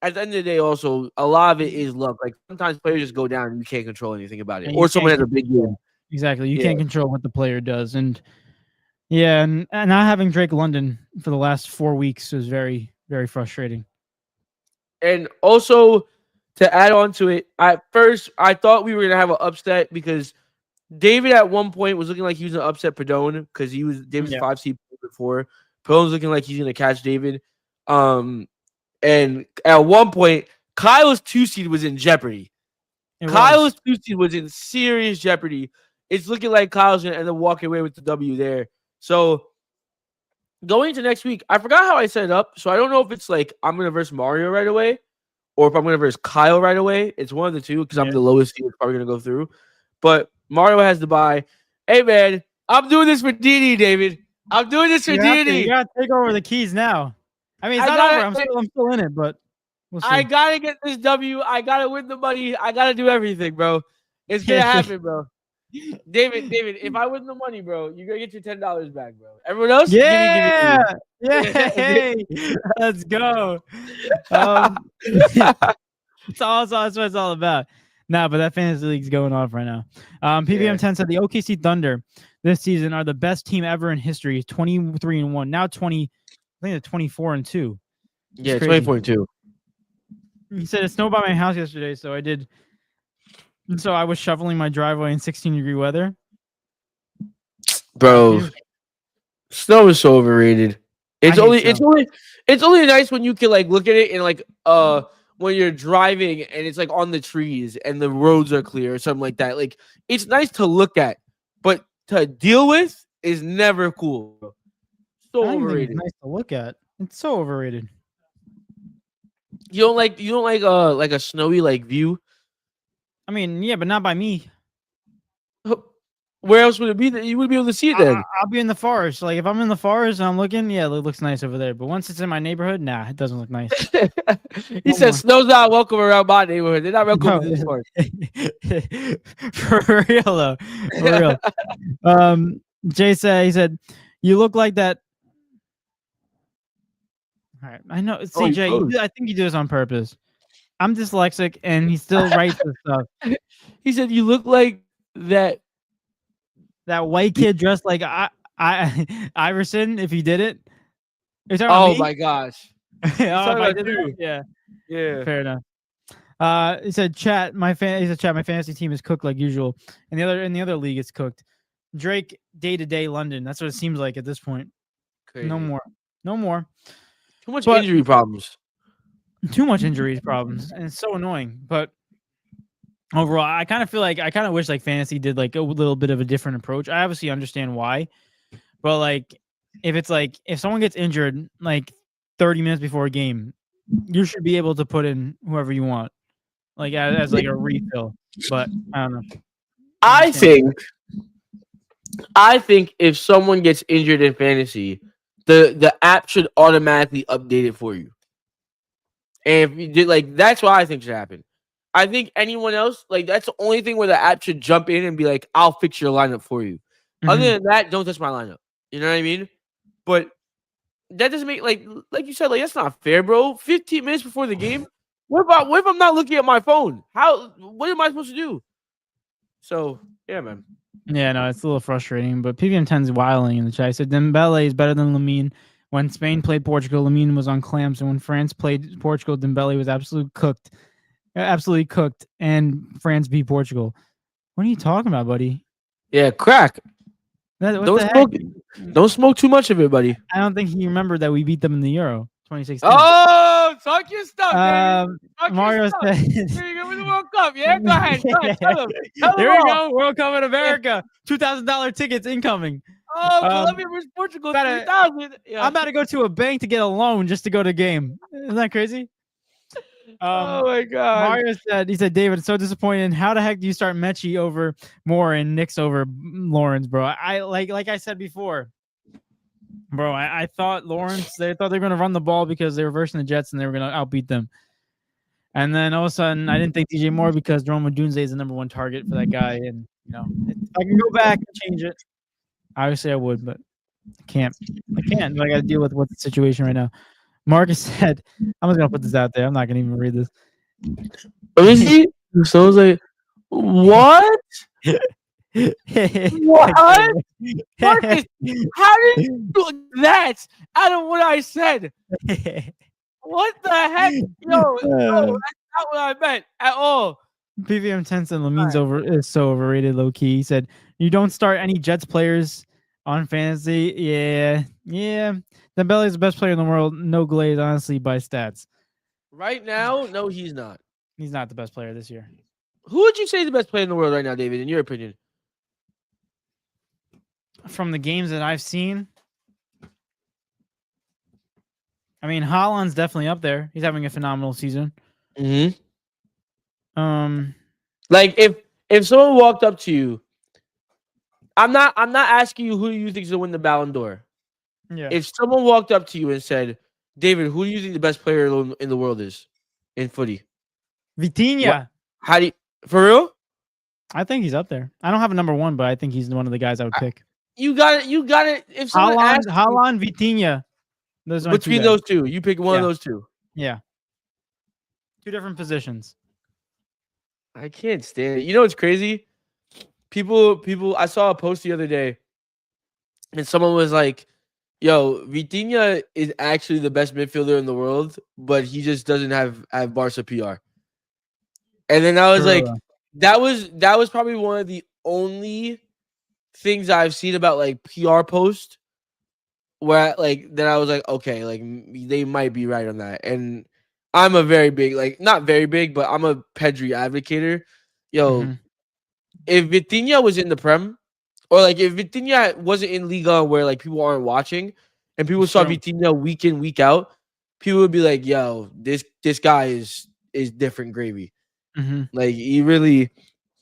[SPEAKER 2] at the end of the day, also a lot of it is luck. Like sometimes players just go down and you can't control anything about it,
[SPEAKER 1] And
[SPEAKER 2] or someone has a big game.
[SPEAKER 1] Exactly, you can't control what the player does, and and not having Drake London for the last 4 weeks was very, very frustrating.
[SPEAKER 2] And also to add on to it, at first I thought we were gonna have an upset because David at one point was looking like he was gonna upset Perdone because David's 5 seed before. Perdone's looking like he's gonna catch David. And at one point, Kyle's 2 seed was in jeopardy. Kyle's 2 seed was in serious jeopardy. It's looking like Kyle's gonna end up walking away with the W there. So going into next week, I forgot how I set it up. So I don't know if it's like I'm gonna verse Mario right away, or if I'm gonna verse Kyle right away. It's one of the two because I'm the lowest seed. It's probably gonna go through. But Mario has to buy. Hey man, I'm doing this for D&E, David. I'm doing this for D&E.
[SPEAKER 1] You gotta take over the keys now. I mean, it's not over. I'm still in it, but we'll see.
[SPEAKER 2] I gotta get this W. I gotta win the money. I gotta do everything, bro. It's gonna happen, bro. David, if I win the money, bro, you're gonna get your $10 back, bro. Everyone else, give me.
[SPEAKER 1] Hey, let's go. That's what it's all about. Nah, but that fantasy league's going off right now. PVM 10 said the OKC Thunder this season are the best team ever in history, 23-1. Now 20, I think they're 24-2.
[SPEAKER 2] Yeah, 24-2.
[SPEAKER 1] He said it snowed by my house yesterday, so I was shoveling my driveway in 16-degree weather.
[SPEAKER 2] Bro, snow is so overrated. It's only nice when you can like look at it and like when you're driving and it's like on the trees and the roads are clear or something like that. Like it's nice to look at, but to deal with is never cool. Bro. So overrated.
[SPEAKER 1] It's nice to look at. It's so overrated.
[SPEAKER 2] You don't like a snowy like view?
[SPEAKER 1] I mean, yeah, but not by me.
[SPEAKER 2] Where else would it be that you would be able to see it then?
[SPEAKER 1] I'll be in the forest. Like if I'm in the forest and I'm looking, yeah, it looks nice over there. But once it's in my neighborhood, nah, it doesn't look nice.
[SPEAKER 2] He said snow's not welcome around my neighborhood. They're not welcome to this forest.
[SPEAKER 1] For real though. For real. Jay said, he said, you look like that. All right. I know. CJ, I think you do this on purpose. I'm dyslexic and he still writes this stuff.
[SPEAKER 2] He said, you look like that
[SPEAKER 1] white kid dressed like Iverson if he did it.
[SPEAKER 2] Oh my gosh.
[SPEAKER 1] Yeah. Fair enough. He said chat my fantasy team is cooked like usual. And the other league is cooked. Drake day-to-day London. That's what it seems like at this point. Crazy. No more.
[SPEAKER 2] Too much injury problems.
[SPEAKER 1] Too much injuries problems. And it's so annoying. But overall, I kind of wish like fantasy did like a little bit of a different approach. I obviously understand why, but like if someone gets injured like 30 minutes before a game, you should be able to put in whoever you want, like as like a refill. But I don't know.
[SPEAKER 2] I think if someone gets injured in fantasy, the app should automatically update it for you. And if you did like that's what I think should happen. I think anyone else, like that's the only thing where the app should jump in and be like, I'll fix your lineup for you. Mm-hmm. Other than that, don't touch my lineup. You know what I mean? But that doesn't make like you said, like that's not fair, bro. 15 minutes before the game. What if I'm not looking at my phone? What am I supposed to do? So yeah, man.
[SPEAKER 1] Yeah, no, it's a little frustrating, but PVM10's wilding in the chat. I said Dembele is better than Lamine. When Spain played Portugal, Lamine was on clamps, and when France played Portugal, Dembele was absolutely cooked, and France beat Portugal. What are you talking about, buddy?
[SPEAKER 2] Yeah, crack. Don't smoke too much of it, buddy.
[SPEAKER 1] I don't think he remembered that we beat them in the Euro 2016.
[SPEAKER 2] Oh, talk your stuff, man.
[SPEAKER 1] Mario said,
[SPEAKER 2] "Here you go with the World Cup." Yeah, go ahead. Tell him.
[SPEAKER 1] Here we go. World Cup in America. $2,000 tickets incoming.
[SPEAKER 2] Oh, Colombia versus Portugal. 3,000. Yeah.
[SPEAKER 1] I'm about to go to a bank to get a loan just to go to a game. Isn't that crazy?
[SPEAKER 2] Oh my God.
[SPEAKER 1] Mario said, David, it's so disappointing. How the heck do you start Mechie over Moore and Knicks over Lawrence, bro? I like I said before, bro, I thought Lawrence, they thought they were going to run the ball because they were versing the Jets and they were going to outbeat them. And then all of a sudden, I didn't think DJ Moore because Jerome Odunze is the number one target for that guy. And, if I can go back and change it, obviously I would, but I can't. I got to deal with what's the situation right now. Marcus said, I'm just going to put this out there. I'm not going to even read this.
[SPEAKER 2] Let me see. So I was like, what? What? Marcus, how did you do that out of what I said? What the heck? Yo, that's not what I meant at all.
[SPEAKER 1] PVM 10 said Lamin's is so overrated, low key. He said, you don't start any Jets players on fantasy. Yeah. Dembele is the best player in the world. No glaze, honestly, by stats.
[SPEAKER 2] Right now, no, he's not.
[SPEAKER 1] He's not the best player this year.
[SPEAKER 2] Who would you say is the best player in the world right now, David, in your opinion?
[SPEAKER 1] From the games that I've seen, I mean, Haaland's definitely up there. He's having a phenomenal season.
[SPEAKER 2] Mm-hmm.
[SPEAKER 1] Like
[SPEAKER 2] if someone walked up to you, I'm not asking you who you think is gonna win the Ballon d'Or.
[SPEAKER 1] Yeah.
[SPEAKER 2] If someone walked up to you and said, David, who do you think the best player in the world is in footy?
[SPEAKER 1] Vitinha.
[SPEAKER 2] How do you, for real?
[SPEAKER 1] I think he's up there. I don't have a number one, but I think he's one of the guys I would pick.
[SPEAKER 2] You got it. If someone asked
[SPEAKER 1] Haaland, Vitinha.
[SPEAKER 2] Between those two, you pick one of those two.
[SPEAKER 1] Yeah. Two different positions.
[SPEAKER 2] I can't stand it. You know what's crazy? People. I saw a post the other day, and someone was like, "Yo, Vitinha is actually the best midfielder in the world, but he just doesn't have Barca PR." And then I was like, "That was probably one of the only things I've seen about like PR post where then I was like, okay, like they might be right on that." And I'm a very big, not very big, but I'm a Pedri advocator. Yo, if Vitinha was in the Prem, or if Vitinha wasn't in Liga where people aren't watching, and people saw Vitinha week in, week out, people would be like, yo, this guy is different gravy. Like he really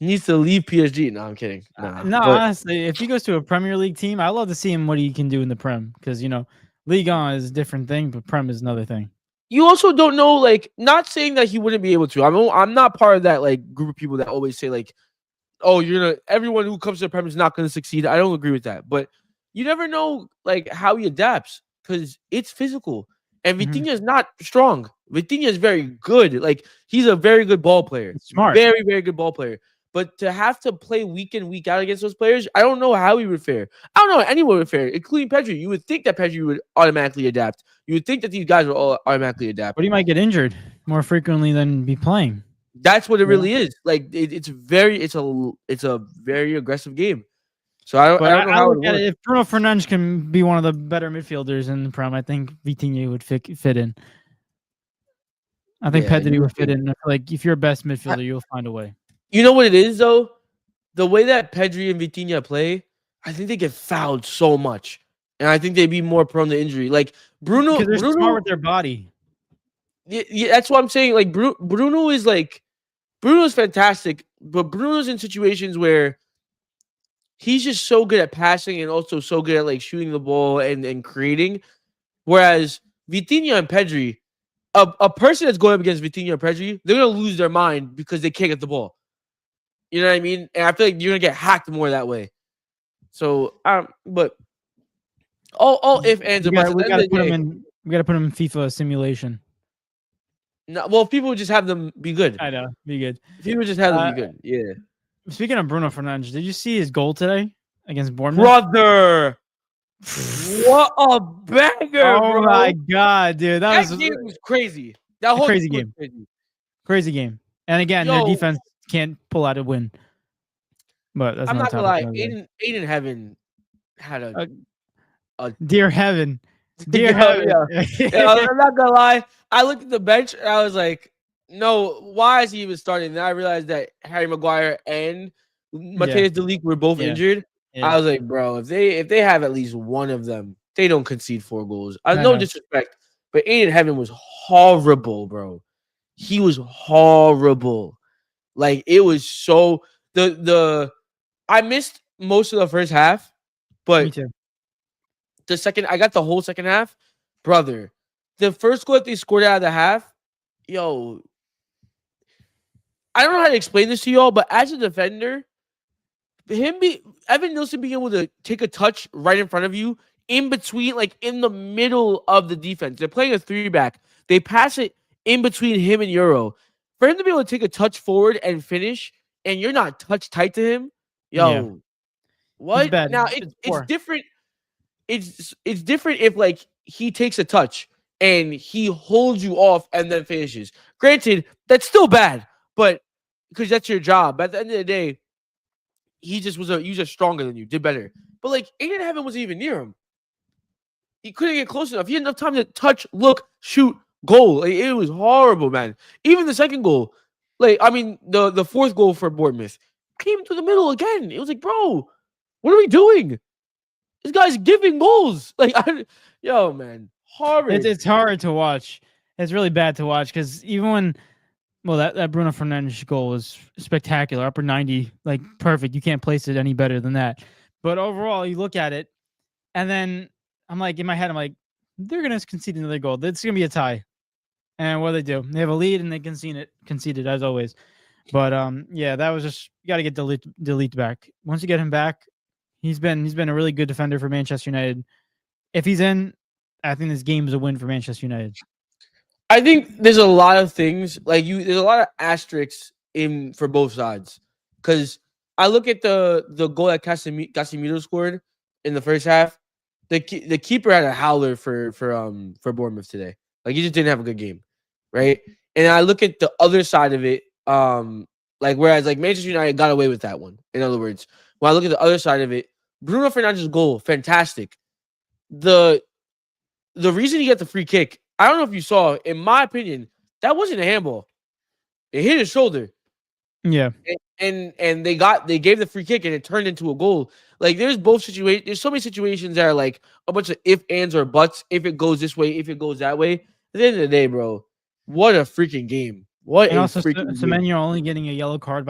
[SPEAKER 2] needs to leave PSG. No, I'm kidding.
[SPEAKER 1] No, honestly, if he goes to a Premier League team, I love to see him what he can do in the Prem because Ligue 1 is a different thing, but Prem is another thing.
[SPEAKER 2] You also don't know, not saying that he wouldn't be able to. I'm not part of that group of people that always say oh, everyone who comes to the Prem is not gonna succeed. I don't agree with that, but you never know how he adapts because it's physical. And Vitinha is not strong. Vitinha is very good. He's a very good ball player.
[SPEAKER 1] Smart.
[SPEAKER 2] Very, very good ball player. But to have to play week in, week out against those players, I don't know how he would fare. I don't know how anyone would fare, including Pedri. You would think that Pedri would automatically adapt. You would think that these guys would all automatically adapt.
[SPEAKER 1] But he might get injured more frequently than be playing.
[SPEAKER 2] That's what it really is. It's a very aggressive game. So I don't know how it would work.
[SPEAKER 1] If Bruno Fernandes can be one of the better midfielders in the Prem, I think Vitinha would fit in. I think Pedri would fit in. I feel like if you're a best midfielder, you'll find a way.
[SPEAKER 2] You know what it is though? The way that Pedri and Vitinha play, I think they get fouled so much, and I think they'd be more prone to injury. Bruno,
[SPEAKER 1] because they're smart with their body.
[SPEAKER 2] Yeah, that's what I'm saying. Bruno is fantastic, but Bruno's in situations where he's just so good at passing and also so good at shooting the ball and creating. Whereas Vitinha and Pedri, a person that's going up against Vitinha and Pedri, they're gonna lose their mind because they can't get the ball. You know what I mean? And I feel like you're gonna get hacked more that way. So, but all if ands and buts.
[SPEAKER 1] We gotta put him in FIFA simulation.
[SPEAKER 2] No, well, if people would just have them be good.
[SPEAKER 1] I know, be good.
[SPEAKER 2] If people would just have them be good, yeah.
[SPEAKER 1] Speaking of Bruno Fernandes, did you see his goal today against Bournemouth?
[SPEAKER 2] Brother, what a banger!
[SPEAKER 1] Oh
[SPEAKER 2] bro.
[SPEAKER 1] My god, dude, that
[SPEAKER 2] game was crazy. That whole
[SPEAKER 1] crazy game. Crazy game. And again, their defense can't pull out a win. But that's
[SPEAKER 2] I'm not gonna lie. Aiden Heaven had a
[SPEAKER 1] dear heaven. Dear heaven.
[SPEAKER 2] Yeah, I'm not gonna lie. I looked at the bench and I was like, no, why is he even starting? And then I realized that Harry Maguire and Matheus De Ligt were both injured. Yeah. I was like, bro, if they have at least one of them, they don't concede 4 goals. No disrespect, but Aiden Heaven was horrible, bro. He was horrible. It was so I missed most of the first half, but
[SPEAKER 1] me too.
[SPEAKER 2] I got the whole second half, brother. The first goal that they scored out of the half, yo, I don't know how to explain this to y'all, but as a defender, Evan Nilsson being able to take a touch right in front of you, in between, like in the middle of the defense. They're playing a 3-back. They pass it in between him and Euro. For him to be able to take a touch forward and finish, and you're not touch tight to him, yo, what?
[SPEAKER 1] It's bad.
[SPEAKER 2] Now it's different. It's different if like he takes a touch and he holds you off and then finishes. Granted, that's still bad, but because that's your job. But at the end of the day, he just stronger than you, did better. But like Aiden Heaven wasn't even near him. He couldn't get close enough. He had enough time to touch, look, shoot, goal. Like, it was horrible, man. Even the second goal, like I mean, the fourth goal for Bournemouth came to the middle again. It was like, bro, what are we doing? This guy's giving goals. Like, yo, man, horrid.
[SPEAKER 1] It's hard to watch. It's really bad to watch because even when, well, that Bruno Fernandes goal was spectacular, upper 90, like perfect. You can't place it any better than that. But overall, you look at it, and then I'm like, in my head, I'm like, they're gonna concede another goal. It's gonna be a tie. And what do? They have a lead and they conceded as always. But yeah, that was just, you got to get delete back. Once you get him back, he's been a really good defender for Manchester United. If he's in, I think this game is a win for Manchester United.
[SPEAKER 2] I think there's a lot of things like there's a lot of asterisks in for both sides, because I look at the goal that Casemiro scored in the first half. The keeper had a howler for Bournemouth today. Like, he just didn't have a good game, right? And I look at the other side of it, like whereas like Manchester United got away with that one. In other words, when I look at the other side of it, Bruno Fernandes' goal, fantastic. The reason he got the free kick, I don't know if you saw, in my opinion, that wasn't a handball. It hit his shoulder.
[SPEAKER 1] Yeah.
[SPEAKER 2] And they gave the free kick and it turned into a goal. Like, there's so many situations that are like a bunch of if, ands, or buts. If it goes this way, if it goes that way. At the end of the day, bro, what a freaking game.
[SPEAKER 1] And also, Semenyo only getting a yellow card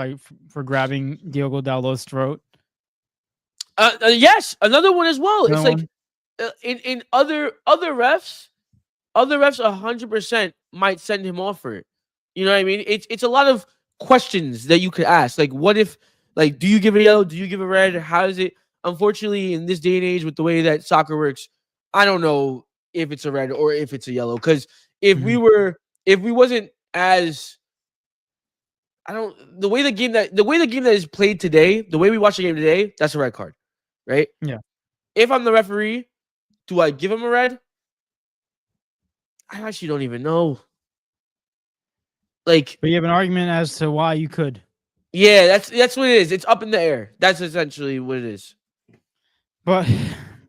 [SPEAKER 1] for grabbing Diogo Dalot's throat.
[SPEAKER 2] Yes, another one as well. It's like in other refs 100% might send him off for it. You know what I mean? It's a lot of questions that you could ask. Like, what if, like, do you give a yellow? Do you give a red? How is it? Unfortunately, in this day and age, with the way that soccer works, I don't know if it's a red or if it's a yellow. Because if we wasn't as, the way the game that is played today, the way we watch the game today, that's a red card, right?
[SPEAKER 1] Yeah.
[SPEAKER 2] If I'm the referee, do I give him a red? I actually don't even know. Like,
[SPEAKER 1] but you have an argument as to why you could.
[SPEAKER 2] Yeah, that's what it is. It's up in the air. That's essentially what it is.
[SPEAKER 1] But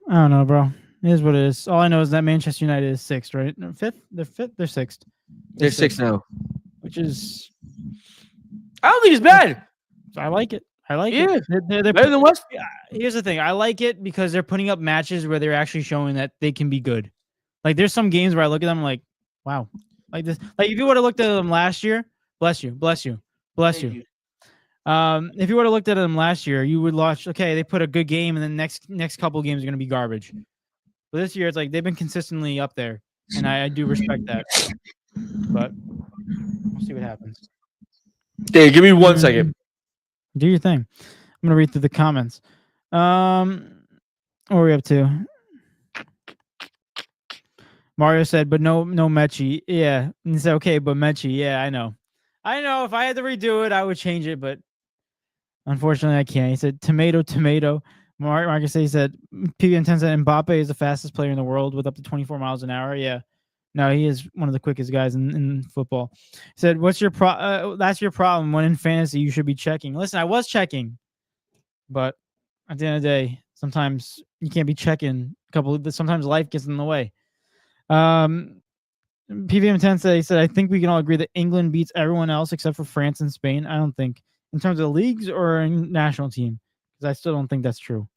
[SPEAKER 1] I don't know, bro. It is what it is. All I know is that Manchester United is sixth, right? No, fifth? They're fifth? They're sixth.
[SPEAKER 2] They're sixth now.
[SPEAKER 1] Which is,
[SPEAKER 2] I don't think it's bad.
[SPEAKER 1] I like it. I like
[SPEAKER 2] it.
[SPEAKER 1] They're
[SPEAKER 2] better than West.
[SPEAKER 1] Here's the thing. I like it because they're putting up matches where they're actually showing that they can be good. Like, there's some games where I look at them like, wow. Like this. Like, if you would have looked at them last year, bless you. If you would have looked at them last year, you would watch, okay, they put a good game, and then next couple of games are going to be garbage. But this year, it's like they've been consistently up there, and I do respect that. But we'll see what happens.
[SPEAKER 2] Hey, give me 1 second.
[SPEAKER 1] Do your thing. I'm going to read through the comments. What are we up to? Mario said, but no Mechie. Yeah. And he said, okay, but Mechie. Yeah, I know. If I had to redo it, I would change it, but unfortunately, I can't. He said, tomato. Marcus he said, PBM10 said, Mbappe is the fastest player in the world with up to 24 miles an hour. Yeah. No, he is one of the quickest guys in football. He said, what's your that's your problem. When in fantasy, you should be checking. Listen, I was checking, but at the end of the day, sometimes you can't be checking. Sometimes life gets in the way. PVM10 said, I think we can all agree that England beats everyone else except for France and Spain. I don't think in terms of leagues or in national team, because I still don't think that's true.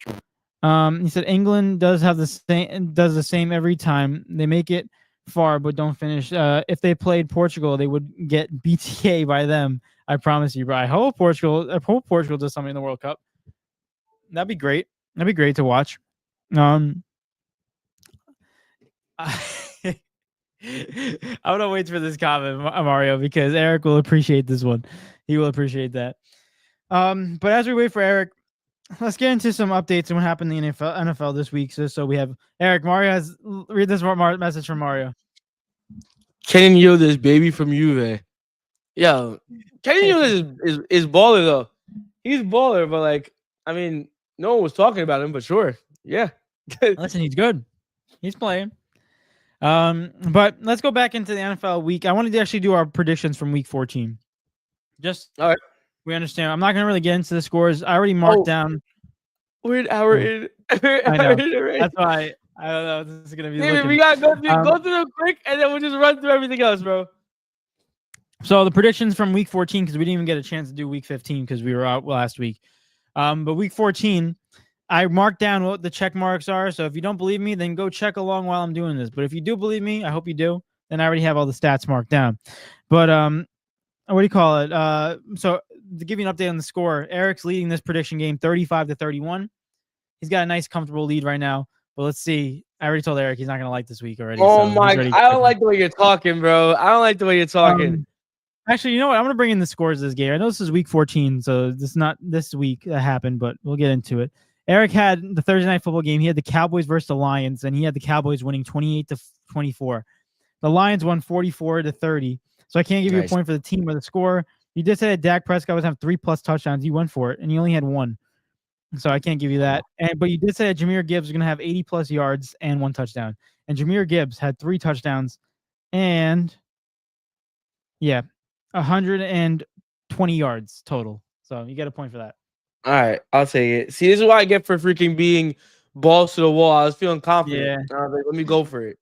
[SPEAKER 1] He said England does the same every time. They make it far but don't finish. If they played Portugal, they would get BTA by them. I promise you, bro. I hope Portugal does something in the World Cup. That'd be great. That'd be great to watch. I'm gonna wait for this comment, Mario, because Eric will appreciate this one. He will appreciate that. But as we wait for Eric, let's get into some updates on what happened in the NFL this week. So we have Eric. Mario has read this message from Mario.
[SPEAKER 2] Kenny Yildiz, baby from Juve. Yo, Kenny Yildiz is baller though. He's baller, but like, I mean, no one was talking about him, but sure, yeah.
[SPEAKER 1] Listen, he's good. He's playing. But let's go back into the NFL week. I wanted to actually do our predictions from week 14. Just
[SPEAKER 2] all right.
[SPEAKER 1] We understand. I'm not gonna really get into the scores. I already marked down.
[SPEAKER 2] We're an hour in.
[SPEAKER 1] I know. That's why I don't know. This is gonna be.
[SPEAKER 2] David, we gotta go through them quick, and then we'll just run through everything else, bro.
[SPEAKER 1] So the predictions from week 14, because we didn't even get a chance to do week 15 because we were out last week. But week 14, I marked down what the check marks are. So if you don't believe me, then go check along while I'm doing this. But if you do believe me, I hope you do. Then I already have all the stats marked down. But what do you call it? So to give you an update on the score, Eric's leading this prediction game 35-31. He's got a nice, comfortable lead right now. But let's see. I already told Eric he's not going to like this week already.
[SPEAKER 2] Oh, my God. I don't like the way you're talking, bro. I don't like the way you're talking.
[SPEAKER 1] Actually, you know what? I'm going to bring in the scores of this game. I know this is week 14, so this is not this week that happened, but we'll get into it. Eric had the Thursday night football game. He had the Cowboys versus the Lions, and he had the Cowboys winning 28-24. The Lions won 44-30. So I can't give you a point for the team or the score. You did say that Dak Prescott was have 3+ touchdowns. You went for it, and you only had 1. So I can't give you that. But you did say that Jahmyr Gibbs was going to have 80+ yards and 1 touchdown. And Jahmyr Gibbs had 3 touchdowns and 120 yards total. So you get a point for that.
[SPEAKER 2] All right, I'll take it. See, this is what I get for freaking being balls to the wall. I was feeling confident.
[SPEAKER 1] Yeah.
[SPEAKER 2] I was like, let me go for it.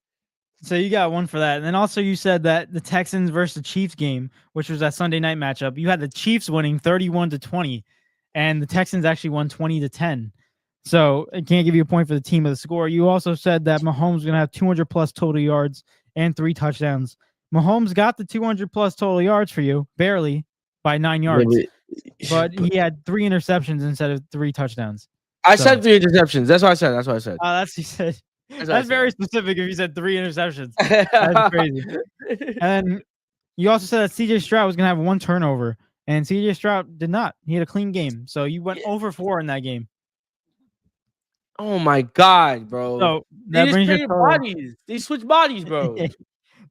[SPEAKER 1] So you got 1 for that. And then also you said that the Texans versus the Chiefs game, which was that Sunday night matchup, you had the Chiefs winning 31-20, and the Texans actually won 20-10. So I can't give you a point for the team of the score. You also said that Mahomes was going to have 200+ total yards and 3 touchdowns. Mahomes got the 200+ total yards for you, barely, by 9 yards. But he had 3 interceptions instead of 3 touchdowns.
[SPEAKER 2] I said 3 interceptions. That's what I said. That's what I said.
[SPEAKER 1] That's he said. That's very specific if you said 3 interceptions. That's crazy. And you also said that CJ Stroud was going to have 1 turnover, and CJ Stroud did not. He had a clean game. So you went over 4 in that game.
[SPEAKER 2] Oh, my God, bro.
[SPEAKER 1] So that brings your total.
[SPEAKER 2] Bodies. They switch bodies, bro.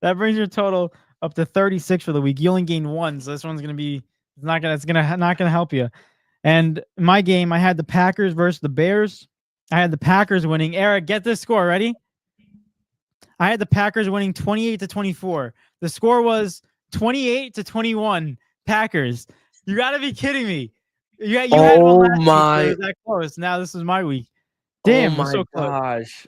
[SPEAKER 1] That brings your total up to 36 for the week. You only gained 1, so this one's going to be not going to help you. And in my game, I had the Packers versus the Bears. I had the Packers winning. Eric, get this score. Ready? I had the Packers winning 28-24. The score was 28-21. Packers. You got to be kidding me. You had one last week. It was that close. Now this is my week. Damn,
[SPEAKER 2] oh my
[SPEAKER 1] so close.
[SPEAKER 2] gosh.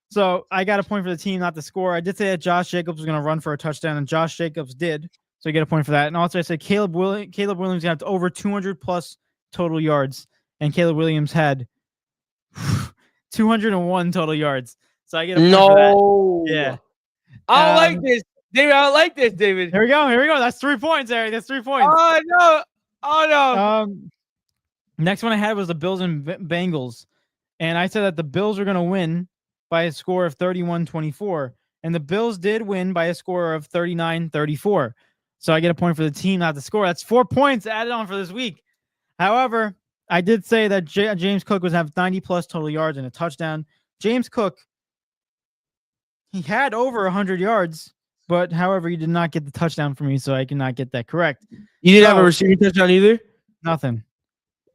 [SPEAKER 1] So I got a point for the team, not the score. I did say that Josh Jacobs was going to run for a touchdown, and Josh Jacobs did. So you get a point for that. And also I said Caleb Williams going to have over 200+ total yards, and Caleb Williams had 201 total yards. So I get a point for that. Yeah.
[SPEAKER 2] I don't like this. David, I don't like this, David.
[SPEAKER 1] Here we go. That's 3 points, Eric. That's 3 points.
[SPEAKER 2] Oh, no.
[SPEAKER 1] Next one I had was the Bills and Bengals. And I said that the Bills are going to win by a score of 31-24. And the Bills did win by a score of 39-34. So I get a point for the team, not the score. That's 4 points added on for this week. However, I did say that James Cook was have 90+ total yards and a touchdown. James Cook, he had over 100 yards, but however, he did not get the touchdown for me, so I cannot get that correct.
[SPEAKER 2] You didn't have a receiving touchdown either?
[SPEAKER 1] Nothing.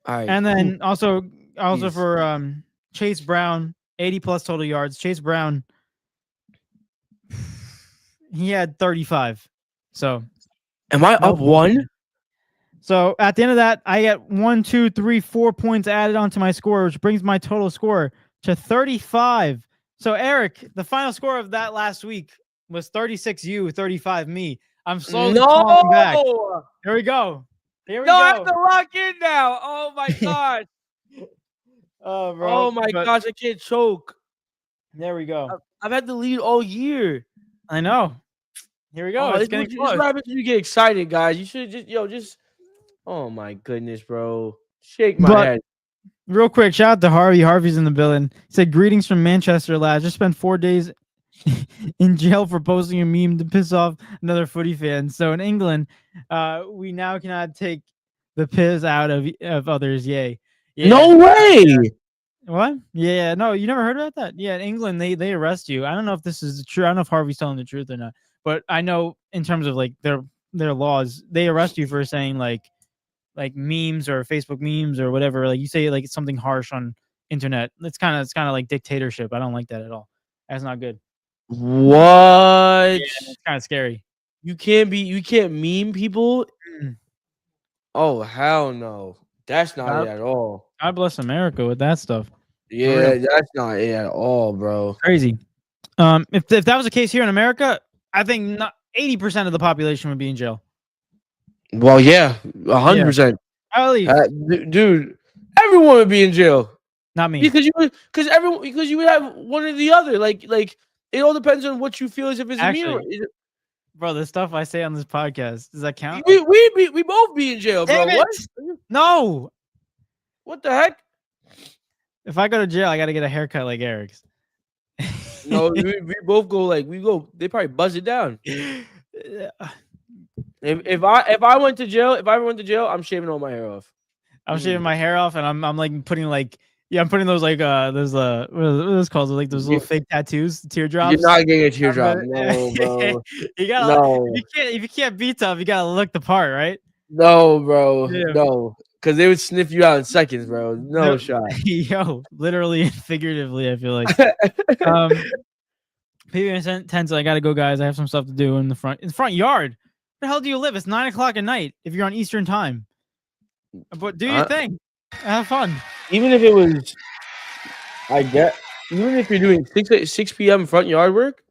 [SPEAKER 2] All right.
[SPEAKER 1] And then also for Chase Brown, 80+ total yards. Chase Brown, he had 35. So
[SPEAKER 2] am I up 1?
[SPEAKER 1] So at the end of that, I get 1, 2, 3, 4 points added onto my score, which brings my total score to 35. So Eric, the final score of that last week was 36 you, 35 me. I'm slowly falling back. Here we go.
[SPEAKER 2] I have to lock in now. Oh my gosh.
[SPEAKER 1] Oh, bro.
[SPEAKER 2] Oh my gosh, I can't choke.
[SPEAKER 1] There we go.
[SPEAKER 2] I've had the lead all year.
[SPEAKER 1] I know. Here we go. It's getting close.
[SPEAKER 2] This is what happens when you get excited, guys. You should just. Oh my goodness, bro. Shake my head.
[SPEAKER 1] Real quick, shout out to Harvey. Harvey's in the building. He said, greetings from Manchester, lads. Just spent 4 days in jail for posting a meme to piss off another footy fan. So in England, we now cannot take the piss out of others. Yay. Yeah.
[SPEAKER 2] No way.
[SPEAKER 1] What? Yeah, no, you never heard about that? Yeah, in England they arrest you. I don't know if this is true. I don't know if Harvey's telling the truth or not. But I know in terms of like their laws, they arrest you for saying like memes or Facebook memes or whatever. Like you say like something harsh on internet. It's kind of like dictatorship. I don't like that at all. That's not good.
[SPEAKER 2] What?
[SPEAKER 1] Yeah, it's kind of scary.
[SPEAKER 2] You can't meme people.
[SPEAKER 1] Mm.
[SPEAKER 2] Oh hell no. That's not it at all.
[SPEAKER 1] God bless America with that stuff.
[SPEAKER 2] Yeah, that's not it at all, bro.
[SPEAKER 1] Crazy. If that was the case here in America, I think not 80% of the population would be in jail.
[SPEAKER 2] Well, yeah, 100%. Dude, everyone would be in jail.
[SPEAKER 1] Not me.
[SPEAKER 2] Because you would have one or the other. Like it all depends on what you feel as if it's
[SPEAKER 1] actually, bro, the stuff I say on this podcast, does that count?
[SPEAKER 2] We both be in jail, bro. What?
[SPEAKER 1] No.
[SPEAKER 2] What the heck?
[SPEAKER 1] If I go to jail, I got to get a haircut like Eric's.
[SPEAKER 2] No, we both go they probably buzz it down. If I went to jail, I'm shaving all my hair off.
[SPEAKER 1] I'm shaving my hair off, and I'm like putting I'm putting those what are those called? Like those little fake tattoos, teardrops.
[SPEAKER 2] You're not getting a teardrop, no, bro.
[SPEAKER 1] You gotta if you can't be tough, you gotta look the part, right?
[SPEAKER 2] No, bro, no, because they would sniff you out in seconds, bro. No shot.
[SPEAKER 1] Yo, literally and figuratively, I feel like. PB10, I gotta go, guys. I have some stuff to do in the front yard. Where the hell do you live? It's 9:00 at night if you're on Eastern time. But do your thing. Have fun.
[SPEAKER 2] Even if it was, even if you're doing 6 p.m. front yard work.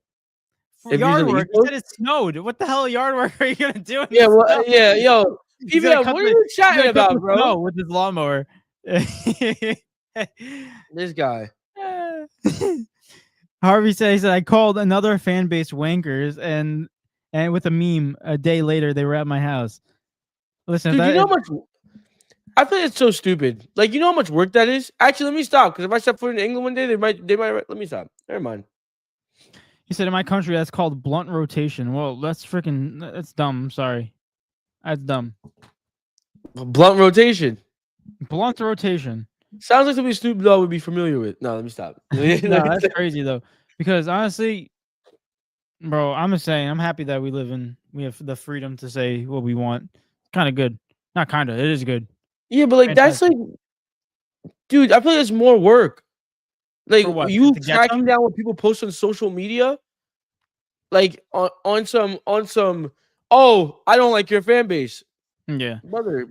[SPEAKER 1] Yard work? You said it snowed. What the hell yard work are you gonna do?
[SPEAKER 2] Yeah, well, yeah, yo, PBM, what are you chatting about, bro?
[SPEAKER 1] With his lawnmower.
[SPEAKER 2] This guy.
[SPEAKER 1] Harvey says that I called another fan base wankers and with a meme a day later they were at my house. Listen,
[SPEAKER 2] dude, you know how much I feel it's so stupid. Like, you know how much work that is? Actually, let me stop, because if I step foot in England one day, they might let me stop. Never mind.
[SPEAKER 1] He said in my country that's called blunt rotation. Well, that's dumb. I'm sorry. That's dumb.
[SPEAKER 2] Blunt rotation.
[SPEAKER 1] Blunt rotation.
[SPEAKER 2] Sounds like something Snoop Dogg would be familiar with. No, let me stop.
[SPEAKER 1] No, that's crazy though. Because honestly, bro, I'm just saying, I'm happy that we have the freedom to say what we want. Kind of good. Not kind of. It is good.
[SPEAKER 2] Yeah, but like that's like, dude, I feel like it's more work. Like you tracking down what people post on social media, like on some. Oh, I don't like your fan base.
[SPEAKER 1] Yeah,
[SPEAKER 2] brother.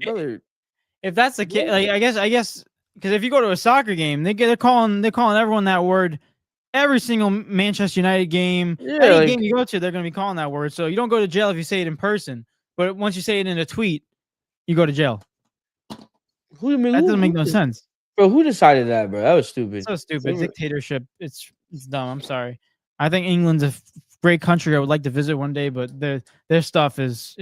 [SPEAKER 1] If that's the case, like I guess, because if you go to a soccer game, they're calling everyone that word. Every single Manchester United game, any game you go to, they're gonna be calling that word. So you don't go to jail if you say it in person, but once you say it in a tweet, you go to jail. That doesn't make no sense.
[SPEAKER 2] Bro, who decided that, bro? That was stupid.
[SPEAKER 1] So stupid. Dictatorship. It's dumb. I'm sorry. I think England's a great country. I would like to visit one day, but their stuff is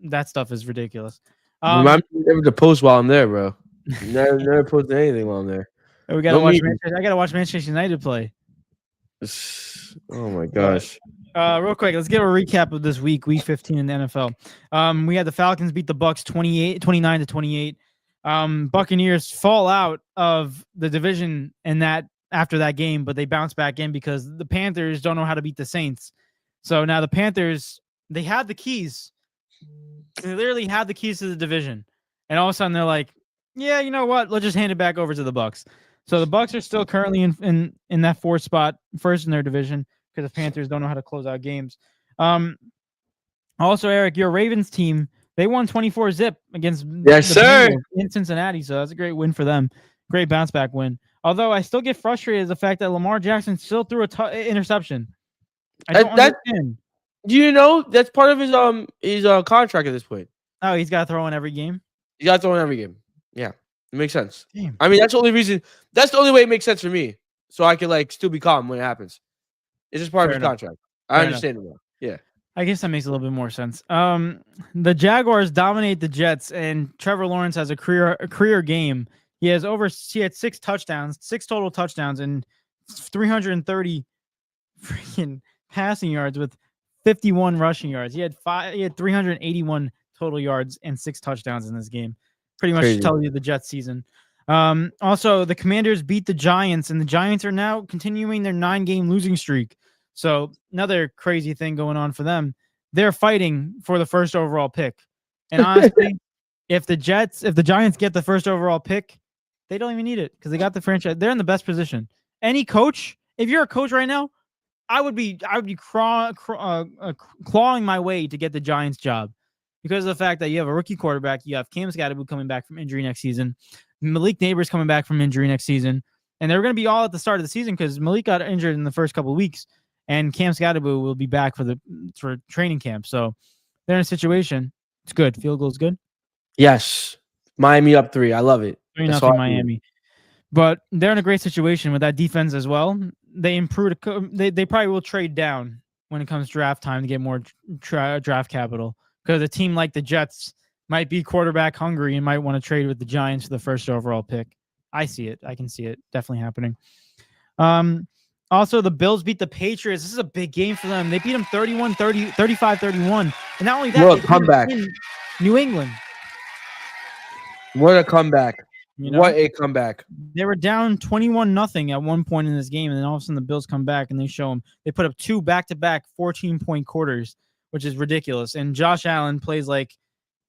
[SPEAKER 1] that stuff is ridiculous.
[SPEAKER 2] Remind me never to post while I'm there, bro. Never post anything while I'm there.
[SPEAKER 1] We gotta watch. I gotta watch Manchester United play.
[SPEAKER 2] Oh my gosh.
[SPEAKER 1] Real quick, let's give a recap of this week 15 in the NFL. We had the Falcons beat the Bucks 29-28. Buccaneers fall out of the division after that game, but they bounce back in because the Panthers don't know how to beat the Saints. So now the Panthers, they had the keys. They literally had the keys to the division. And all of a sudden they're like, yeah, you know what? Let's just hand it back over to the Bucks. So the Bucks are still currently in that fourth spot, first in their division, because the Panthers don't know how to close out games. Also, Eric, your Ravens team, they won 24-0 against in Cincinnati, so that's a great win for them. Great bounce back win. Although I still get frustrated at the fact that Lamar Jackson still threw a interception. I don't understand.
[SPEAKER 2] Do you know that's part of his contract at this point?
[SPEAKER 1] Oh, he's got to throw in every game.
[SPEAKER 2] He's got to throw in every game. Yeah, it makes sense.
[SPEAKER 1] Damn.
[SPEAKER 2] I mean, that's the only reason. That's the only way it makes sense for me, so I can still be calm when it happens. It's just part of his contract. I understand it now. Yeah. I
[SPEAKER 1] guess that makes a little bit more sense. The Jaguars dominate the Jets, and Trevor Lawrence has a career game. He had 6 total touchdowns, and 330 freaking passing yards with 51 rushing yards. He had 381 total yards and 6 touchdowns in this game. Pretty much tells you the Jets season. Also, the Commanders beat the Giants, and the Giants are now continuing their 9-game losing streak. So another crazy thing going on for them. They're fighting for the first overall pick. And honestly, if the Giants get the first overall pick, they don't even need it because they got the franchise. They're in the best position. Any coach, if you're a coach right now, I would be clawing my way to get the Giants job because of the fact that you have a rookie quarterback. You have Cam Scatterbu coming back from injury next season. Malik Neighbors coming back from injury next season. And they're going to be all at the start of the season because Malik got injured in the first couple of weeks. And Cam Scatterbu will be back for training camp. So they're in a situation. It's good. Field goal is good.
[SPEAKER 2] Yes. Miami up 3. I love it.
[SPEAKER 1] 3-0 Miami. But they're in a great situation with that defense as well. They improved. They probably will trade down when it comes draft time to get more draft capital because a team like the Jets might be quarterback hungry and might want to trade with the Giants for the first overall pick. I see it. I can see it definitely happening. Also, the Bills beat the Patriots. This is a big game for them. They beat them 35-31. And not only that,
[SPEAKER 2] what a comeback.
[SPEAKER 1] New England.
[SPEAKER 2] What a comeback.
[SPEAKER 1] You know?
[SPEAKER 2] What a comeback.
[SPEAKER 1] They were down 21-0 at one point in this game, and then all of a sudden the Bills come back and they show them. They put up 2 back-to-back 14-point quarters, which is ridiculous. And Josh Allen plays like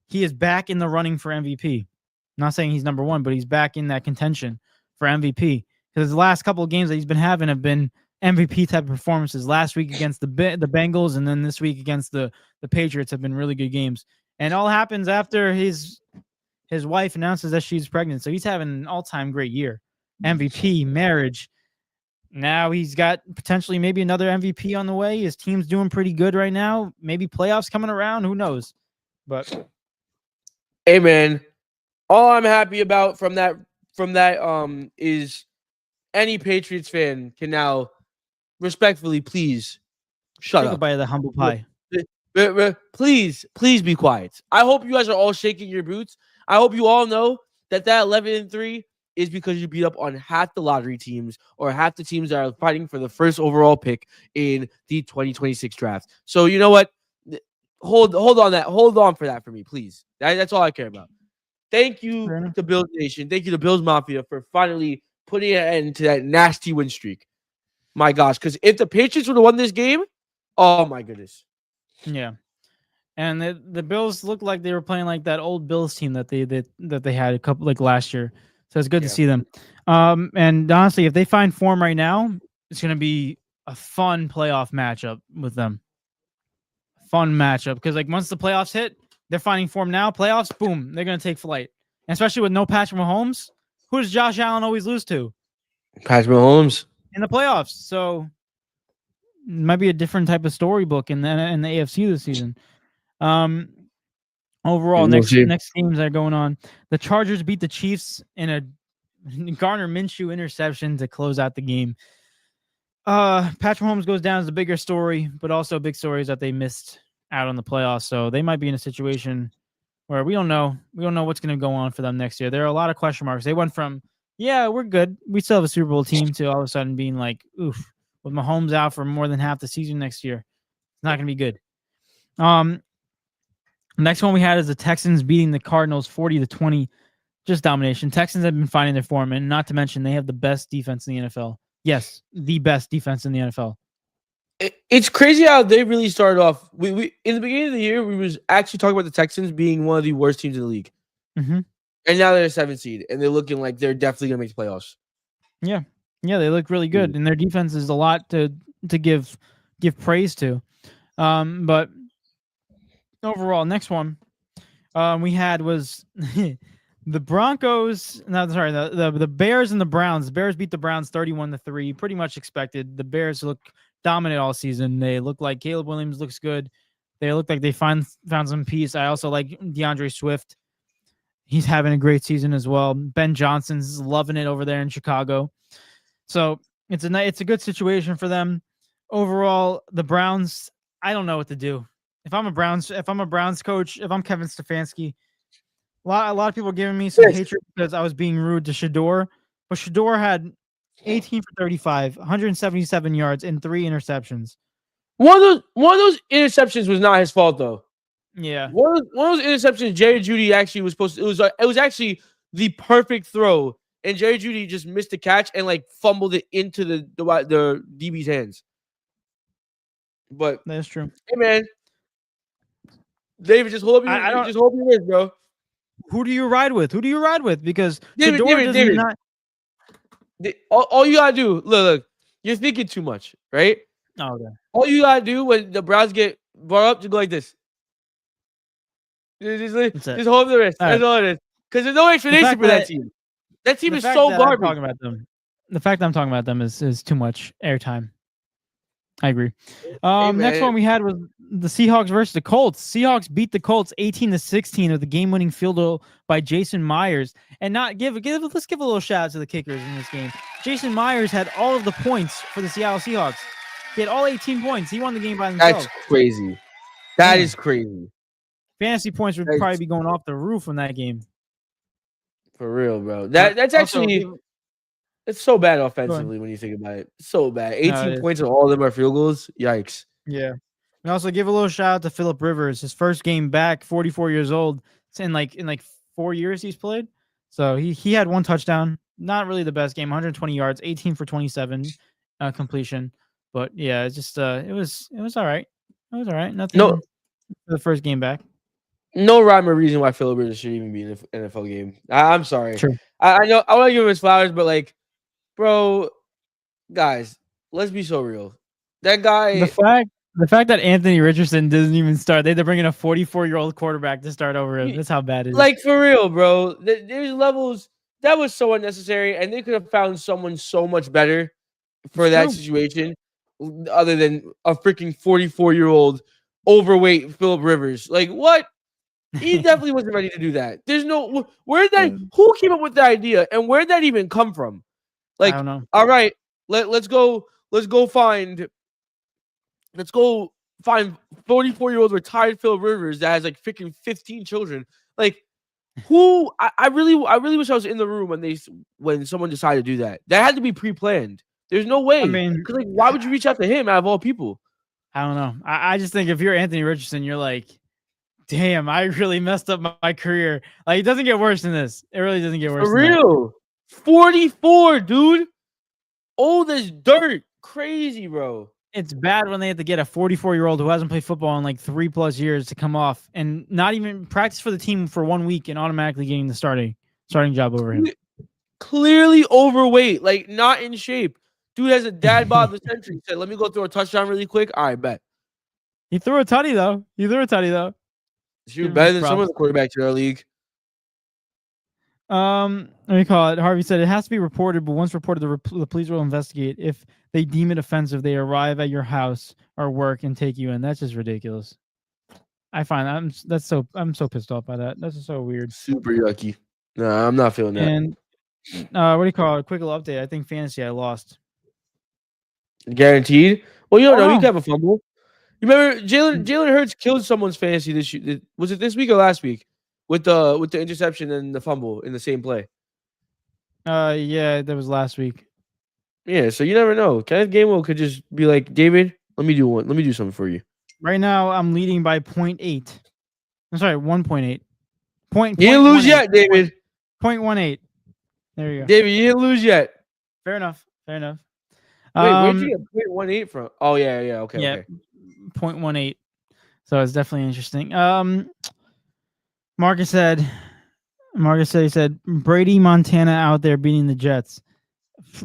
[SPEAKER 1] he is back in the running for MVP. I'm not saying he's number 1, but he's back in that contention for MVP. Because the last couple of games that he's been having have been MVP type of performances. Last week against the Bengals, and then this week against the Patriots have been really good games. And all happens after his wife announces that she's pregnant. So he's having an all-time great year. MVP, marriage. Now he's got potentially maybe another MVP on the way. His team's doing pretty good right now. Maybe playoffs coming around. Who knows? But
[SPEAKER 2] hey, man, all I'm happy about from that is any Patriots fan can now respectfully please shut up.
[SPEAKER 1] By the humble pie.
[SPEAKER 2] Please be quiet. I hope you guys are all shaking your boots. I hope you all know that 11-3 is because you beat up on half the lottery teams or half the teams that are fighting for the first overall pick in the 2026 draft. So you know what? Hold on for that for me, please. That's all I care about. Thank you to Bills Nation. Thank you to Bills Mafia for finally putting an end to that nasty win streak. My gosh, because if the Patriots would have won this game, oh my goodness.
[SPEAKER 1] Yeah. And the Bills looked like they were playing like that old Bills team that they had a couple like last year. So it's good to see them. And honestly, if they find form right now, it's going to be a fun playoff matchup with them. Fun matchup because like once the playoffs hit, they're finding form now. Playoffs, boom, they're going to take flight. And especially with no Patrick Mahomes, who does Josh Allen always lose to?
[SPEAKER 2] Patrick Mahomes
[SPEAKER 1] in the playoffs. So it might be a different type of storybook in the AFC this season. Overall, next games that are going on. The Chargers beat the Chiefs in a Gardner Minshew interception to close out the game. Patrick Mahomes goes down as the bigger story, but also a big story is that they missed out on the playoffs. So they might be in a situation where we don't know what's going to go on for them next year. There are a lot of question marks. They went from, yeah, we're good, we still have a Super Bowl team, to all of a sudden being like, oof, with Mahomes out for more than half the season next year, it's not going to be good. Next one we had is the Texans beating the Cardinals 40-20. Just domination. Texans have been finding their form, and not to mention they have the best defense in the NFL. Yes, the best defense in the NFL.
[SPEAKER 2] It's crazy how they really started off. We in the beginning of the year, we was actually talking about the Texans being one of the worst teams in the league.
[SPEAKER 1] Mm-hmm.
[SPEAKER 2] And now they're a 7th seed, and they're looking like they're definitely going to make the playoffs.
[SPEAKER 1] Yeah, they look really good, and their defense is a lot to give praise to. But overall, next one we had was the Broncos. No, sorry, the Bears and the Browns. The Bears beat the Browns 31-3. Pretty much expected. The Bears look dominant all season. They look like Caleb Williams looks good. They look like they found some peace. I also like DeAndre Swift. He's having a great season as well. Ben Johnson's loving it over there in Chicago. So it's a good situation for them. Overall, the Browns, I don't know what to do. If I'm a Browns coach, if I'm Kevin Stefanski, a lot of people are giving me some hatred because I was being rude to Shador. But Shador had 18 for 35, 177 yards, and 3 interceptions.
[SPEAKER 2] One of those interceptions was not his fault though.
[SPEAKER 1] Yeah.
[SPEAKER 2] One of those interceptions, Jerry Jeudy actually was supposed to. It was actually the perfect throw, and Jerry Jeudy just missed the catch and like fumbled it into the DB's hands. But
[SPEAKER 1] That's true.
[SPEAKER 2] Hey man, David, just hold up your wrist, bro.
[SPEAKER 1] Who do you ride with? Because
[SPEAKER 2] David,
[SPEAKER 1] not.
[SPEAKER 2] All you gotta do, look, you're thinking too much, right?
[SPEAKER 1] Oh, okay.
[SPEAKER 2] All you gotta do when the Browns get brought up, just go like this. Just hold the wrist. That's all it is. Because there's no explanation for that team. That team is so garbage.
[SPEAKER 1] The fact that I'm talking about them is too much airtime. I agree.
[SPEAKER 2] Hey,
[SPEAKER 1] next one we had was the Seahawks versus the Colts. Seahawks beat the Colts 18-16 with the game-winning field goal by Jason Myers. And let's give a little shout out to the kickers in this game. Jason Myers had all of the points for the Seattle Seahawks. He had all 18 points. He won the game by himself.
[SPEAKER 2] That's crazy. That is crazy.
[SPEAKER 1] Fantasy points would probably be going off the roof in that game.
[SPEAKER 2] For real, bro. That's actually it's so bad offensively when you think about it. So bad. 18 points and all of them are field goals. Yikes.
[SPEAKER 1] Yeah. And also give a little shout out to Phillip Rivers. His first game back, 44 years old. It's in like 4 years he's played. So he had 1 touchdown. Not really the best game. 120 yards, 18 for 27 completion. But yeah, it's just it was all right. It was all right. Nothing for the first game back.
[SPEAKER 2] No rhyme or reason why Phillip Rivers should even be in an NFL game. I'm sorry.
[SPEAKER 1] True.
[SPEAKER 2] I know I want to give him his flowers, but like, bro, guys, let's be so real. That guy.
[SPEAKER 1] The fact that Anthony Richardson doesn't even start, they had to bring in a 44-year-old quarterback to start over him. That's how bad it is.
[SPEAKER 2] Like, for real, bro. There's levels that was so unnecessary, and they could have found someone so much better for that situation, other than a freaking 44-year-old overweight Phillip Rivers. Like, what? He definitely wasn't ready to do that. There's no who came up with the idea, and where did that even come from? Like, I don't know. All right, let's go find 44-year-old retired Phillip Rivers that has like freaking 15 children. Like, who? I really wish I was in the room when someone decided to do that. That had to be pre-planned. There's no way. I mean, because like, why would you reach out to him out of all people?
[SPEAKER 1] I don't know. I just think if you're Anthony Richardson, you're like, damn, I really messed up my career. Like, it doesn't get worse than this. It really doesn't get worse.
[SPEAKER 2] For real. 44, dude. Old as dirt. Crazy, bro.
[SPEAKER 1] It's bad when they have to get a 44-year-old who hasn't played football in like 3+ years to come off and not even practice for the team for 1 week and automatically getting the starting job over him.
[SPEAKER 2] Clearly overweight, like not in shape. Dude has a dad bod of the century. He said, "Let me go throw a touchdown really quick." All right, bet.
[SPEAKER 1] He threw a tutty though.
[SPEAKER 2] Shoot, better than some of the quarterbacks in our league.
[SPEAKER 1] Let me call it. Harvey said it has to be reported, but once reported, the police will investigate. If they deem it offensive, they arrive at your house or work and take you in. That's just ridiculous. I find I'm so pissed off by that. That's just so weird.
[SPEAKER 2] Super yucky. No, I'm not feeling that.
[SPEAKER 1] And what do you call it? A quick little update. I think fantasy I lost.
[SPEAKER 2] Guaranteed? Well, you don't know. You could have a fumble. You remember Jalen Hurts killed someone's fantasy this year. Was it this week or last week? With the interception and the fumble in the same play.
[SPEAKER 1] Yeah, that was last week.
[SPEAKER 2] Yeah, so you never know. Kenneth Gainwell could just be like, David, let me do something for you.
[SPEAKER 1] Right now, I'm leading by 0.8. I'm sorry, 1.8.
[SPEAKER 2] You didn't lose yet, David.
[SPEAKER 1] 0.18. There you go.
[SPEAKER 2] David, you didn't lose yet.
[SPEAKER 1] Fair enough.
[SPEAKER 2] Wait, where'd you get 0.18 from? Oh, yeah, okay.
[SPEAKER 1] Yeah, 0.18. So it's definitely interesting. Marcus said he said Brady Montana out there beating the Jets.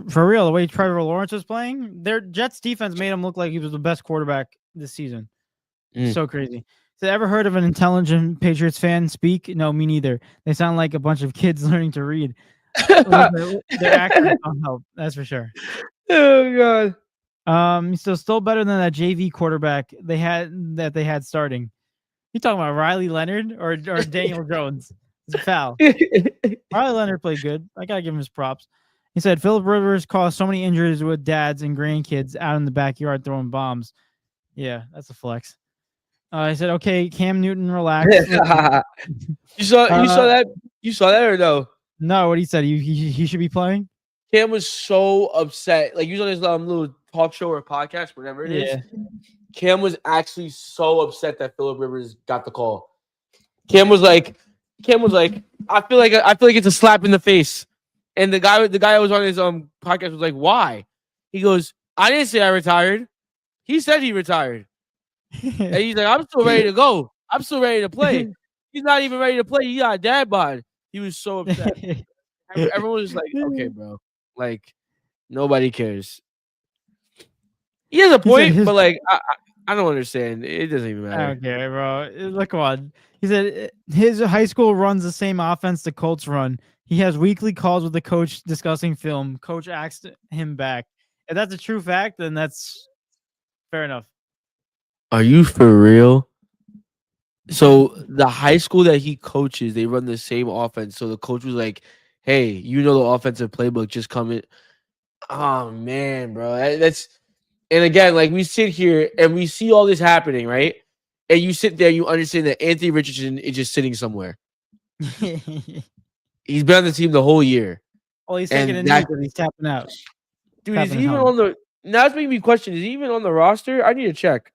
[SPEAKER 1] For real, the way Trevor Lawrence was playing, their Jets defense made him look like he was the best quarterback this season. So crazy. So ever heard of an intelligent Patriots fan speak? No, me neither. They sound like a bunch of kids learning to read. Their accents don't help. That's for sure.
[SPEAKER 2] Oh
[SPEAKER 1] God. He's still better than that JV quarterback they had starting. You talking about Riley Leonard or Daniel Jones? It's a foul. Riley Leonard played good. I gotta give him his props. He said Phillip Rivers caused so many injuries with dads and grandkids out in the backyard throwing bombs. Yeah, that's a flex. I said, okay, Cam Newton, relax.
[SPEAKER 2] You saw that? You saw that or no?
[SPEAKER 1] No, what he said, he should be playing.
[SPEAKER 2] Cam was so upset. Like, he was on his little talk show or podcast, whatever it is. Cam was actually so upset that Phillip Rivers got the call. Cam was like, I feel like it's a slap in the face. And the guy that was on his podcast was like, why? He goes, I didn't say I retired. He said he retired. And he's like, I'm still ready to go. I'm still ready to play. He's not even ready to play. He got a dad bod. He was so upset. Everyone was just like, okay, bro. Like, nobody cares. He has a point, but like, I don't understand. It doesn't even matter.
[SPEAKER 1] Okay, bro. Look on. He said his high school runs the same offense the Colts run. He has weekly calls with the coach discussing film. Coach asked him back. If that's a true fact, then that's fair enough.
[SPEAKER 2] Are you for real? So the high school that he coaches, they run the same offense. So the coach was like, hey, you know the offensive playbook, just come in. Oh, man, bro. That's and again, like, we sit here and we see all this happening, right? And you sit there, you understand that Anthony Richardson is just sitting somewhere. He's been on the team the whole year.
[SPEAKER 1] Well, he's taking a knee because he's tapping out.
[SPEAKER 2] Dude, is he even on the now it's making me question, is he even on the roster? I need to check.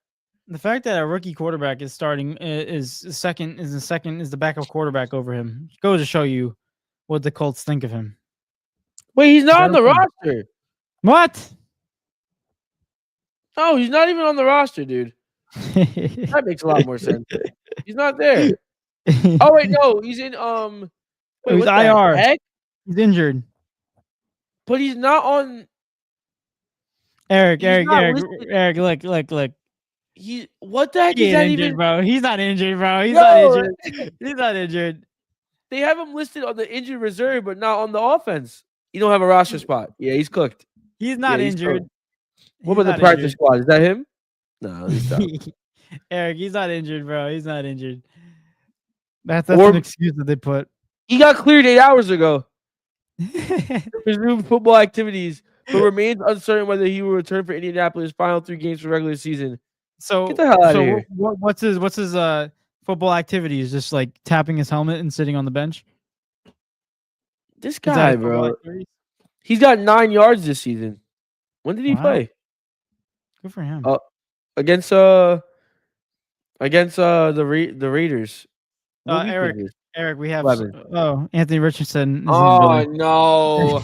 [SPEAKER 1] The fact that a rookie quarterback is starting is the backup quarterback over him goes to show you what the Colts think of him.
[SPEAKER 2] Wait, he's not on the roster.
[SPEAKER 1] What?
[SPEAKER 2] No, he's not even on the roster, dude. That makes a lot more sense. He's not there. Oh wait, no, he's in
[SPEAKER 1] Wait, he's IR. Heck? He's injured.
[SPEAKER 2] But he's not on.
[SPEAKER 1] Eric, look.
[SPEAKER 2] What the heck is that even,
[SPEAKER 1] bro? He's not injured, bro. He's not injured. He's not injured.
[SPEAKER 2] They have him listed on the injured reserve, but not on the offense. You don't have a roster spot. Yeah, he's cooked.
[SPEAKER 1] He's not injured.
[SPEAKER 2] What about the practice squad? Is that him? No, he's not.
[SPEAKER 1] Eric, he's not injured, bro. He's not injured. That's an excuse that they put.
[SPEAKER 2] He got cleared 8 hours ago. Resume football activities, but remains uncertain whether he will return for Indianapolis' final 3 games for regular season.
[SPEAKER 1] So
[SPEAKER 2] get the hell out of here.
[SPEAKER 1] What's his football activities? Just like tapping his helmet and sitting on the bench.
[SPEAKER 2] This guy, bro. He's got 9 yards this season. When did he play?
[SPEAKER 1] Good for him.
[SPEAKER 2] Against the Raiders.
[SPEAKER 1] Eric, we have Anthony Richardson.
[SPEAKER 2] Oh no!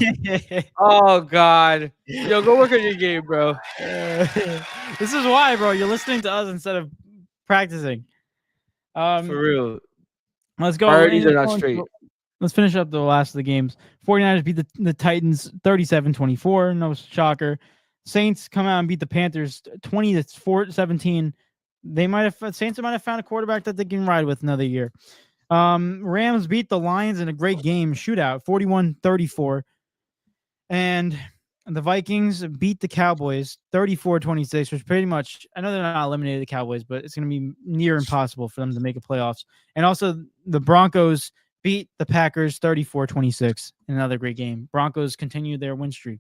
[SPEAKER 2] Oh God! Yo, go work on your game, bro.
[SPEAKER 1] This is why, bro. You're listening to us instead of practicing.
[SPEAKER 2] For real.
[SPEAKER 1] Let's go.
[SPEAKER 2] Priorities are not straight.
[SPEAKER 1] Let's finish up the last of the games. 49ers beat the Titans 37-24. No shocker. Saints come out and beat the Panthers 20-17. Saints might have found a quarterback that they can ride with another year. Rams beat the Lions in a great game shootout 41-34. And the Vikings beat the Cowboys 34-26, which pretty much, I know they're not eliminated the Cowboys, but it's going to be near impossible for them to make a playoffs. And also the Broncos beat the Packers 34-26 in another great game. Broncos continue their win streak.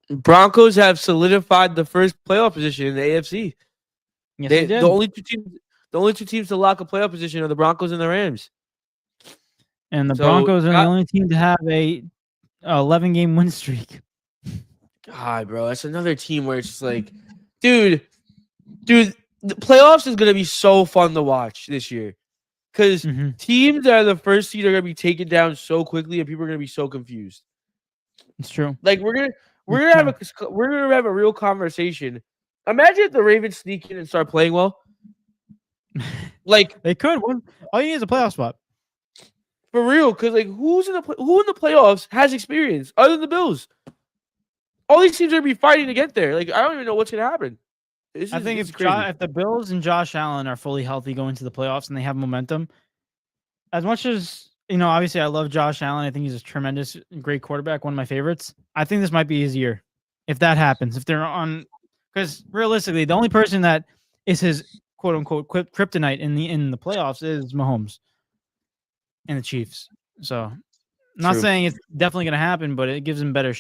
[SPEAKER 2] Broncos have solidified the first playoff position in the AFC.
[SPEAKER 1] Yes, they did.
[SPEAKER 2] The only two teams to lock a playoff position are the Broncos and the Rams.
[SPEAKER 1] And the Broncos are the only team to have a 11-game win streak.
[SPEAKER 2] God, bro, that's another team where it's just like, dude, the playoffs is gonna be so fun to watch this year because teams that are the first seed are gonna be taken down so quickly, and people are gonna be so confused.
[SPEAKER 1] It's true.
[SPEAKER 2] Like we're gonna have a real conversation. Imagine if the Ravens sneak in and start playing well. Like
[SPEAKER 1] they could. All you need is a playoff spot.
[SPEAKER 2] For real, because like who in the playoffs has experience other than the Bills? All these teams are gonna be fighting to get there. Like I don't even know what's gonna happen.
[SPEAKER 1] I think if the Bills and Josh Allen are fully healthy going to the playoffs and they have momentum, as much as obviously I love Josh Allen. I think he's a tremendous, great quarterback, one of my favorites. I think this might be his year if that happens. If they're on, because realistically, the only person that is his quote unquote kryptonite in the playoffs is Mahomes and the Chiefs. So I'm not saying it's definitely going to happen, but it gives him better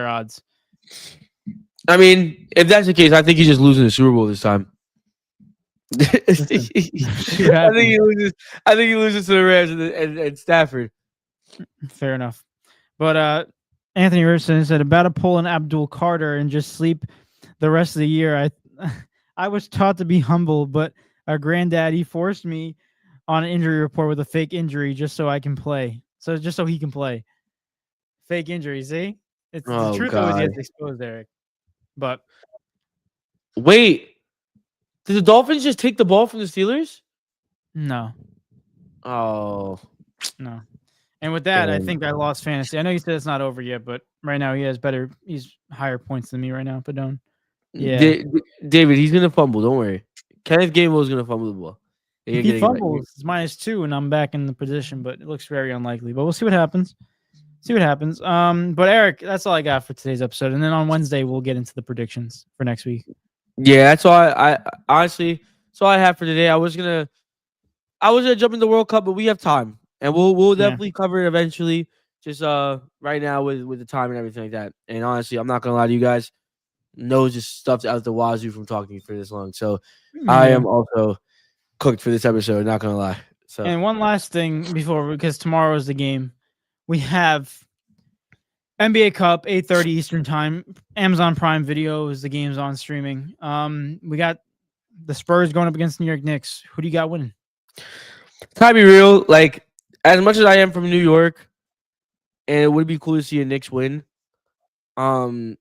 [SPEAKER 1] odds.
[SPEAKER 2] I mean, if that's the case, I think he's just losing the Super Bowl this time. I think he loses to the Rams and Stafford.
[SPEAKER 1] Fair enough. But Anthony Richardson said about to pull an Abdul Carter and just sleep the rest of the year. I was taught to be humble, but our granddaddy forced me on an injury report with a fake injury just so I can play. So just so he can play. Fake injury, see? It's the
[SPEAKER 2] Oh
[SPEAKER 1] truth always
[SPEAKER 2] God.
[SPEAKER 1] gets exposed, Eric. But
[SPEAKER 2] Wait, did the Dolphins just take the ball from the Steelers?
[SPEAKER 1] no.
[SPEAKER 2] Oh,
[SPEAKER 1] No. And with that, I
[SPEAKER 2] damn.
[SPEAKER 1] think I lost fantasy. I know you said it's not over yet, but right now he's higher points than me right now, but don't. Yeah.
[SPEAKER 2] David, he's gonna fumble. Don't worry. Kenneth Gainwell is gonna fumble the ball. And
[SPEAKER 1] If
[SPEAKER 2] you're
[SPEAKER 1] he
[SPEAKER 2] getting that.
[SPEAKER 1] fumbles, it's -2 and I'm back in the position, but it looks very unlikely. But we'll see what happens. But Eric, that's all I got for today's episode. And then on Wednesday we'll get into the predictions for next week.
[SPEAKER 2] Yeah, that's all I honestly that's all I have for today. I was gonna jump in the World Cup, but we have time. And we'll definitely cover it eventually. Just right now with the time and everything like that. And honestly, I'm not gonna lie to you guys. Nose just stuffed out the wazoo from talking for this long. So I am also cooked for this episode, not gonna lie. So
[SPEAKER 1] And one last thing because tomorrow is the game. We have NBA Cup, 8:30 Eastern time. Amazon Prime Video is the game's on streaming. We got the Spurs going up against the New York Knicks. Who do you got winning?
[SPEAKER 2] to be real, like as much as I am from New York, and it would be cool to see a Knicks win. I'm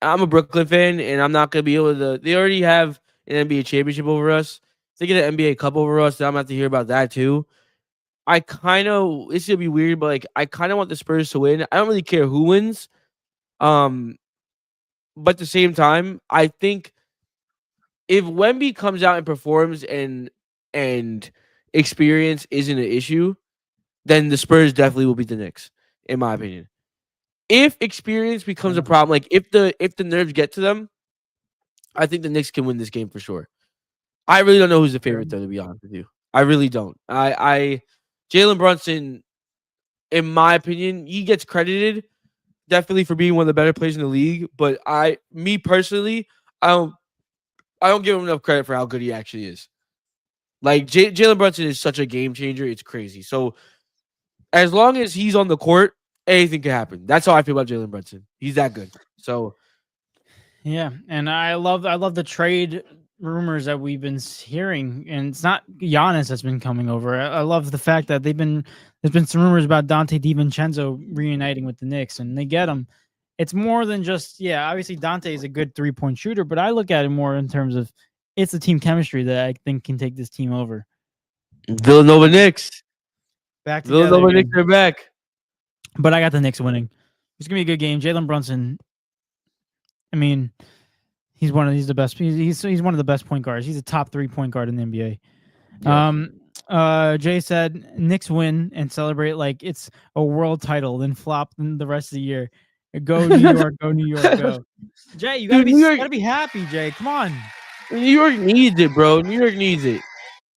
[SPEAKER 2] a Brooklyn fan, and I'm not gonna be able to. They already have an NBA championship over us. If they get an NBA Cup over us, then I'm gonna have to hear about that too. I kind of it's gonna be weird, but like I kind of want the Spurs to win. I don't really care who wins. But at the same time, I think if Wemby comes out and performs and experience isn't an issue, then the Spurs definitely will beat the Knicks, in my opinion. If experience becomes a problem, like if the nerves get to them, I think the Knicks can win this game for sure. I really don't know who's the favorite though, to be honest with you. I really don't. I Jalen Brunson, in my opinion, he gets credited definitely for being one of the better players in the league. But me personally, I don't give him enough credit for how good he actually is. Like Jalen Brunson is such a game changer, it's crazy. So as long as he's on the court, anything can happen. That's how I feel about Jalen Brunson. He's that good. So
[SPEAKER 1] yeah, and I love the trade rumors that we've been hearing, and it's not Giannis that's been coming over. I love the fact that there's been some rumors about Dante DiVincenzo reuniting with the Knicks, and they get him. It's more than just obviously Dante is a good 3-point shooter, but I look at it more in terms of it's the team chemistry that I think can take this team over.
[SPEAKER 2] Villanova Knicks.
[SPEAKER 1] Back together.
[SPEAKER 2] Villanova Knicks are back.
[SPEAKER 1] But I got the Knicks winning. It's gonna be a good game. Jalen Brunson, I mean, he's the best. He's one of the best point guards. He's a top 3 point guard in the NBA. Yes. Jay said Knicks win and celebrate like it's a world title, then flop the rest of the year. Go New York, go New York, go. Jay, you gotta be happy, Jay. Come on.
[SPEAKER 2] New York needs it, bro. New York needs it.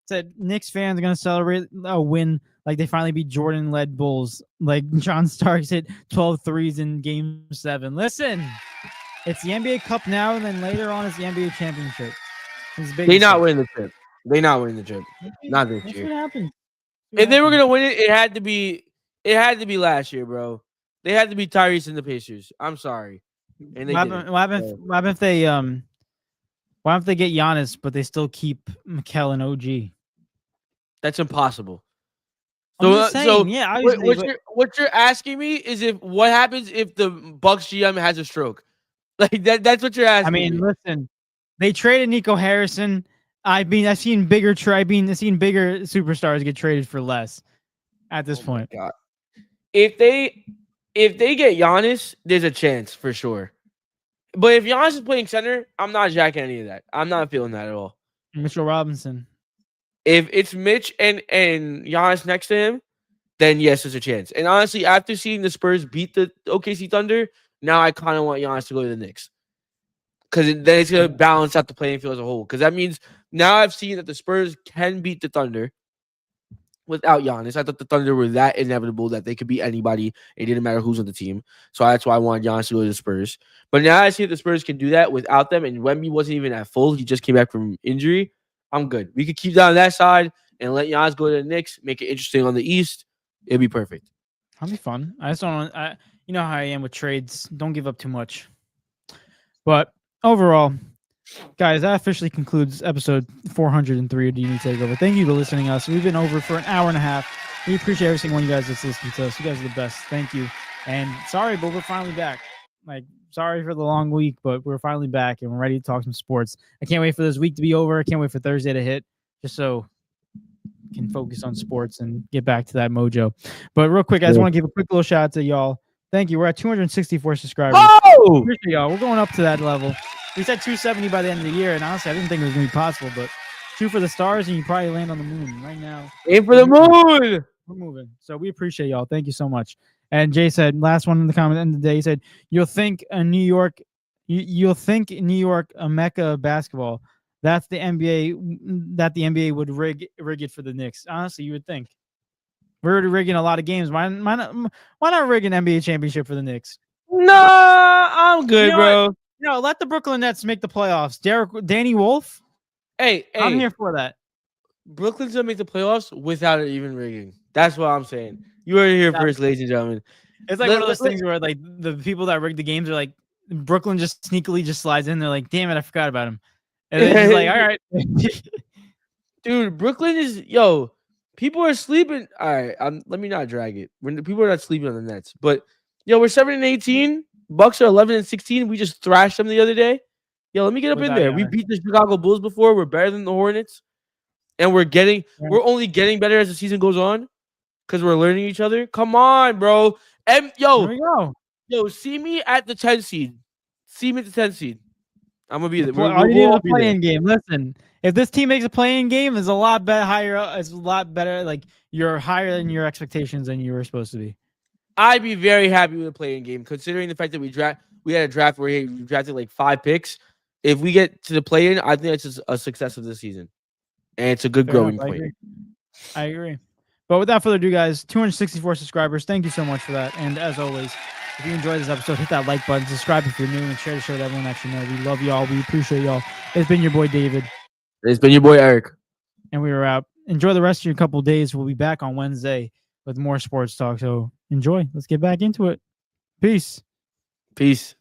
[SPEAKER 1] Said Knicks fans are gonna celebrate a win like they finally beat Jordan-led Bulls. Like John Starks hit 12 threes in Game 7. Listen, it's the NBA Cup now, and then later on it's the NBA Championship.
[SPEAKER 2] They not winning the trip. They not winning the trip. Not this year.
[SPEAKER 1] What happened?
[SPEAKER 2] If they were gonna win it, it had to be last year, bro. They had to be Tyrese and the Pacers. I'm sorry. And they
[SPEAKER 1] what happened if they why don't they get Giannis, but they still keep Mikal and OG?
[SPEAKER 2] That's impossible. What you're asking me is what happens if the Bucks GM has a stroke? Like that's what you're asking.
[SPEAKER 1] I mean, listen, they traded Nico Harrison. I've seen bigger superstars get traded for less at this point.
[SPEAKER 2] God. If they get Giannis, there's a chance for sure. But if Giannis is playing center, I'm not jacking any of that. I'm not feeling that at all.
[SPEAKER 1] Mitchell Robinson.
[SPEAKER 2] If it's Mitch and Giannis next to him, then yes, there's a chance. And honestly, after seeing the Spurs beat the OKC Thunder, now I kind of want Giannis to go to the Knicks. Because then it's going to balance out the playing field as a whole. Because that means now I've seen that the Spurs can beat the Thunder without Giannis. I thought the Thunder were that inevitable that they could beat anybody. It didn't matter who's on the team. So that's why I wanted Giannis to go to the Spurs. But now I see that the Spurs can do that without them. And Wemby wasn't even at full. He just came back from injury. I'm good. We could keep down that side and let Giannis go to the Knicks, make it interesting on the East. It'd be perfect.
[SPEAKER 1] That'll be fun. I just don't. You know how I am with trades. Don't give up too much. But overall, guys, that officially concludes episode 403 of D&E Takeover. Thank you for listening to us. We've been over for an hour and a half. We appreciate every single one of you guys that's listening to us. You guys are the best. Thank you. And sorry, but we're finally back. Sorry for the long week, but we're finally back and we're ready to talk some sports. I can't wait for this week to be over. I can't wait for Thursday to hit, just so we can focus on sports and get back to that mojo. But real quick, I just want to give a quick little shout out to y'all. Thank you. We're at 264 subscribers.
[SPEAKER 2] Oh!
[SPEAKER 1] Appreciate y'all. We're going up to that level. We said 270 by the end of the year, and honestly, I didn't think it was going to be possible, but shoot for the stars, and you probably land on the moon right now.
[SPEAKER 2] Aim for the moon!
[SPEAKER 1] We're moving. So we appreciate y'all. Thank you so much. And Jay said, last one in the comment, end of the day, he said, you'll think New York a mecca of basketball. That's the NBA, that the NBA would rig it for the Knicks. Honestly, you would think. We're already rigging a lot of games. Why not rig an NBA championship for the Knicks?
[SPEAKER 2] Nah, I'm good, bro.
[SPEAKER 1] No, let the Brooklyn Nets make the playoffs. Danny Wolf.
[SPEAKER 2] Hey,
[SPEAKER 1] I'm here for that.
[SPEAKER 2] Brooklyn's gonna make the playoffs without it even rigging. That's what I'm saying. You heard it here first, ladies and gentlemen.
[SPEAKER 1] It's like one of those things where like the people that rig the games are like Brooklyn just sneakily just slides in. They're like, damn it, I forgot about him. And they're just like, all right.
[SPEAKER 2] Dude, Brooklyn is people are sleeping. All right, let me not drag it. People are not sleeping on the Nets, but we're 7-18. Bucks are 11-16. We just thrashed them the other day. Let me get up in there. We beat the Chicago Bulls before. We're better than the Hornets, and we're only getting better as the season goes on because we're learning each other. Come on, bro. And
[SPEAKER 1] here we go.
[SPEAKER 2] See me at the 10 seed. See me at the 10 seed. I'm gonna be there.
[SPEAKER 1] All you need is a play-in game. Listen, if this team makes a play-in game, it's a lot better. It's a lot better. Like you're higher than your expectations than you were supposed to be.
[SPEAKER 2] I'd be very happy with a play-in game, considering the fact that we had a draft where we drafted like 5 picks. If we get to the play-in, I think that's just a success of the season, and it's a good growing point.
[SPEAKER 1] I agree. But without further ado, guys, 264 subscribers. Thank you so much for that. And as always, if you enjoyed this episode, hit that like button, subscribe if you're new, and share the show with everyone that you know. We love y'all. We appreciate y'all. It's been your boy David.
[SPEAKER 2] It's been your boy Eric.
[SPEAKER 1] And we are out. Enjoy the rest of your couple of days. We'll be back on Wednesday with more sports talk. So enjoy. Let's get back into it. Peace.
[SPEAKER 2] Peace.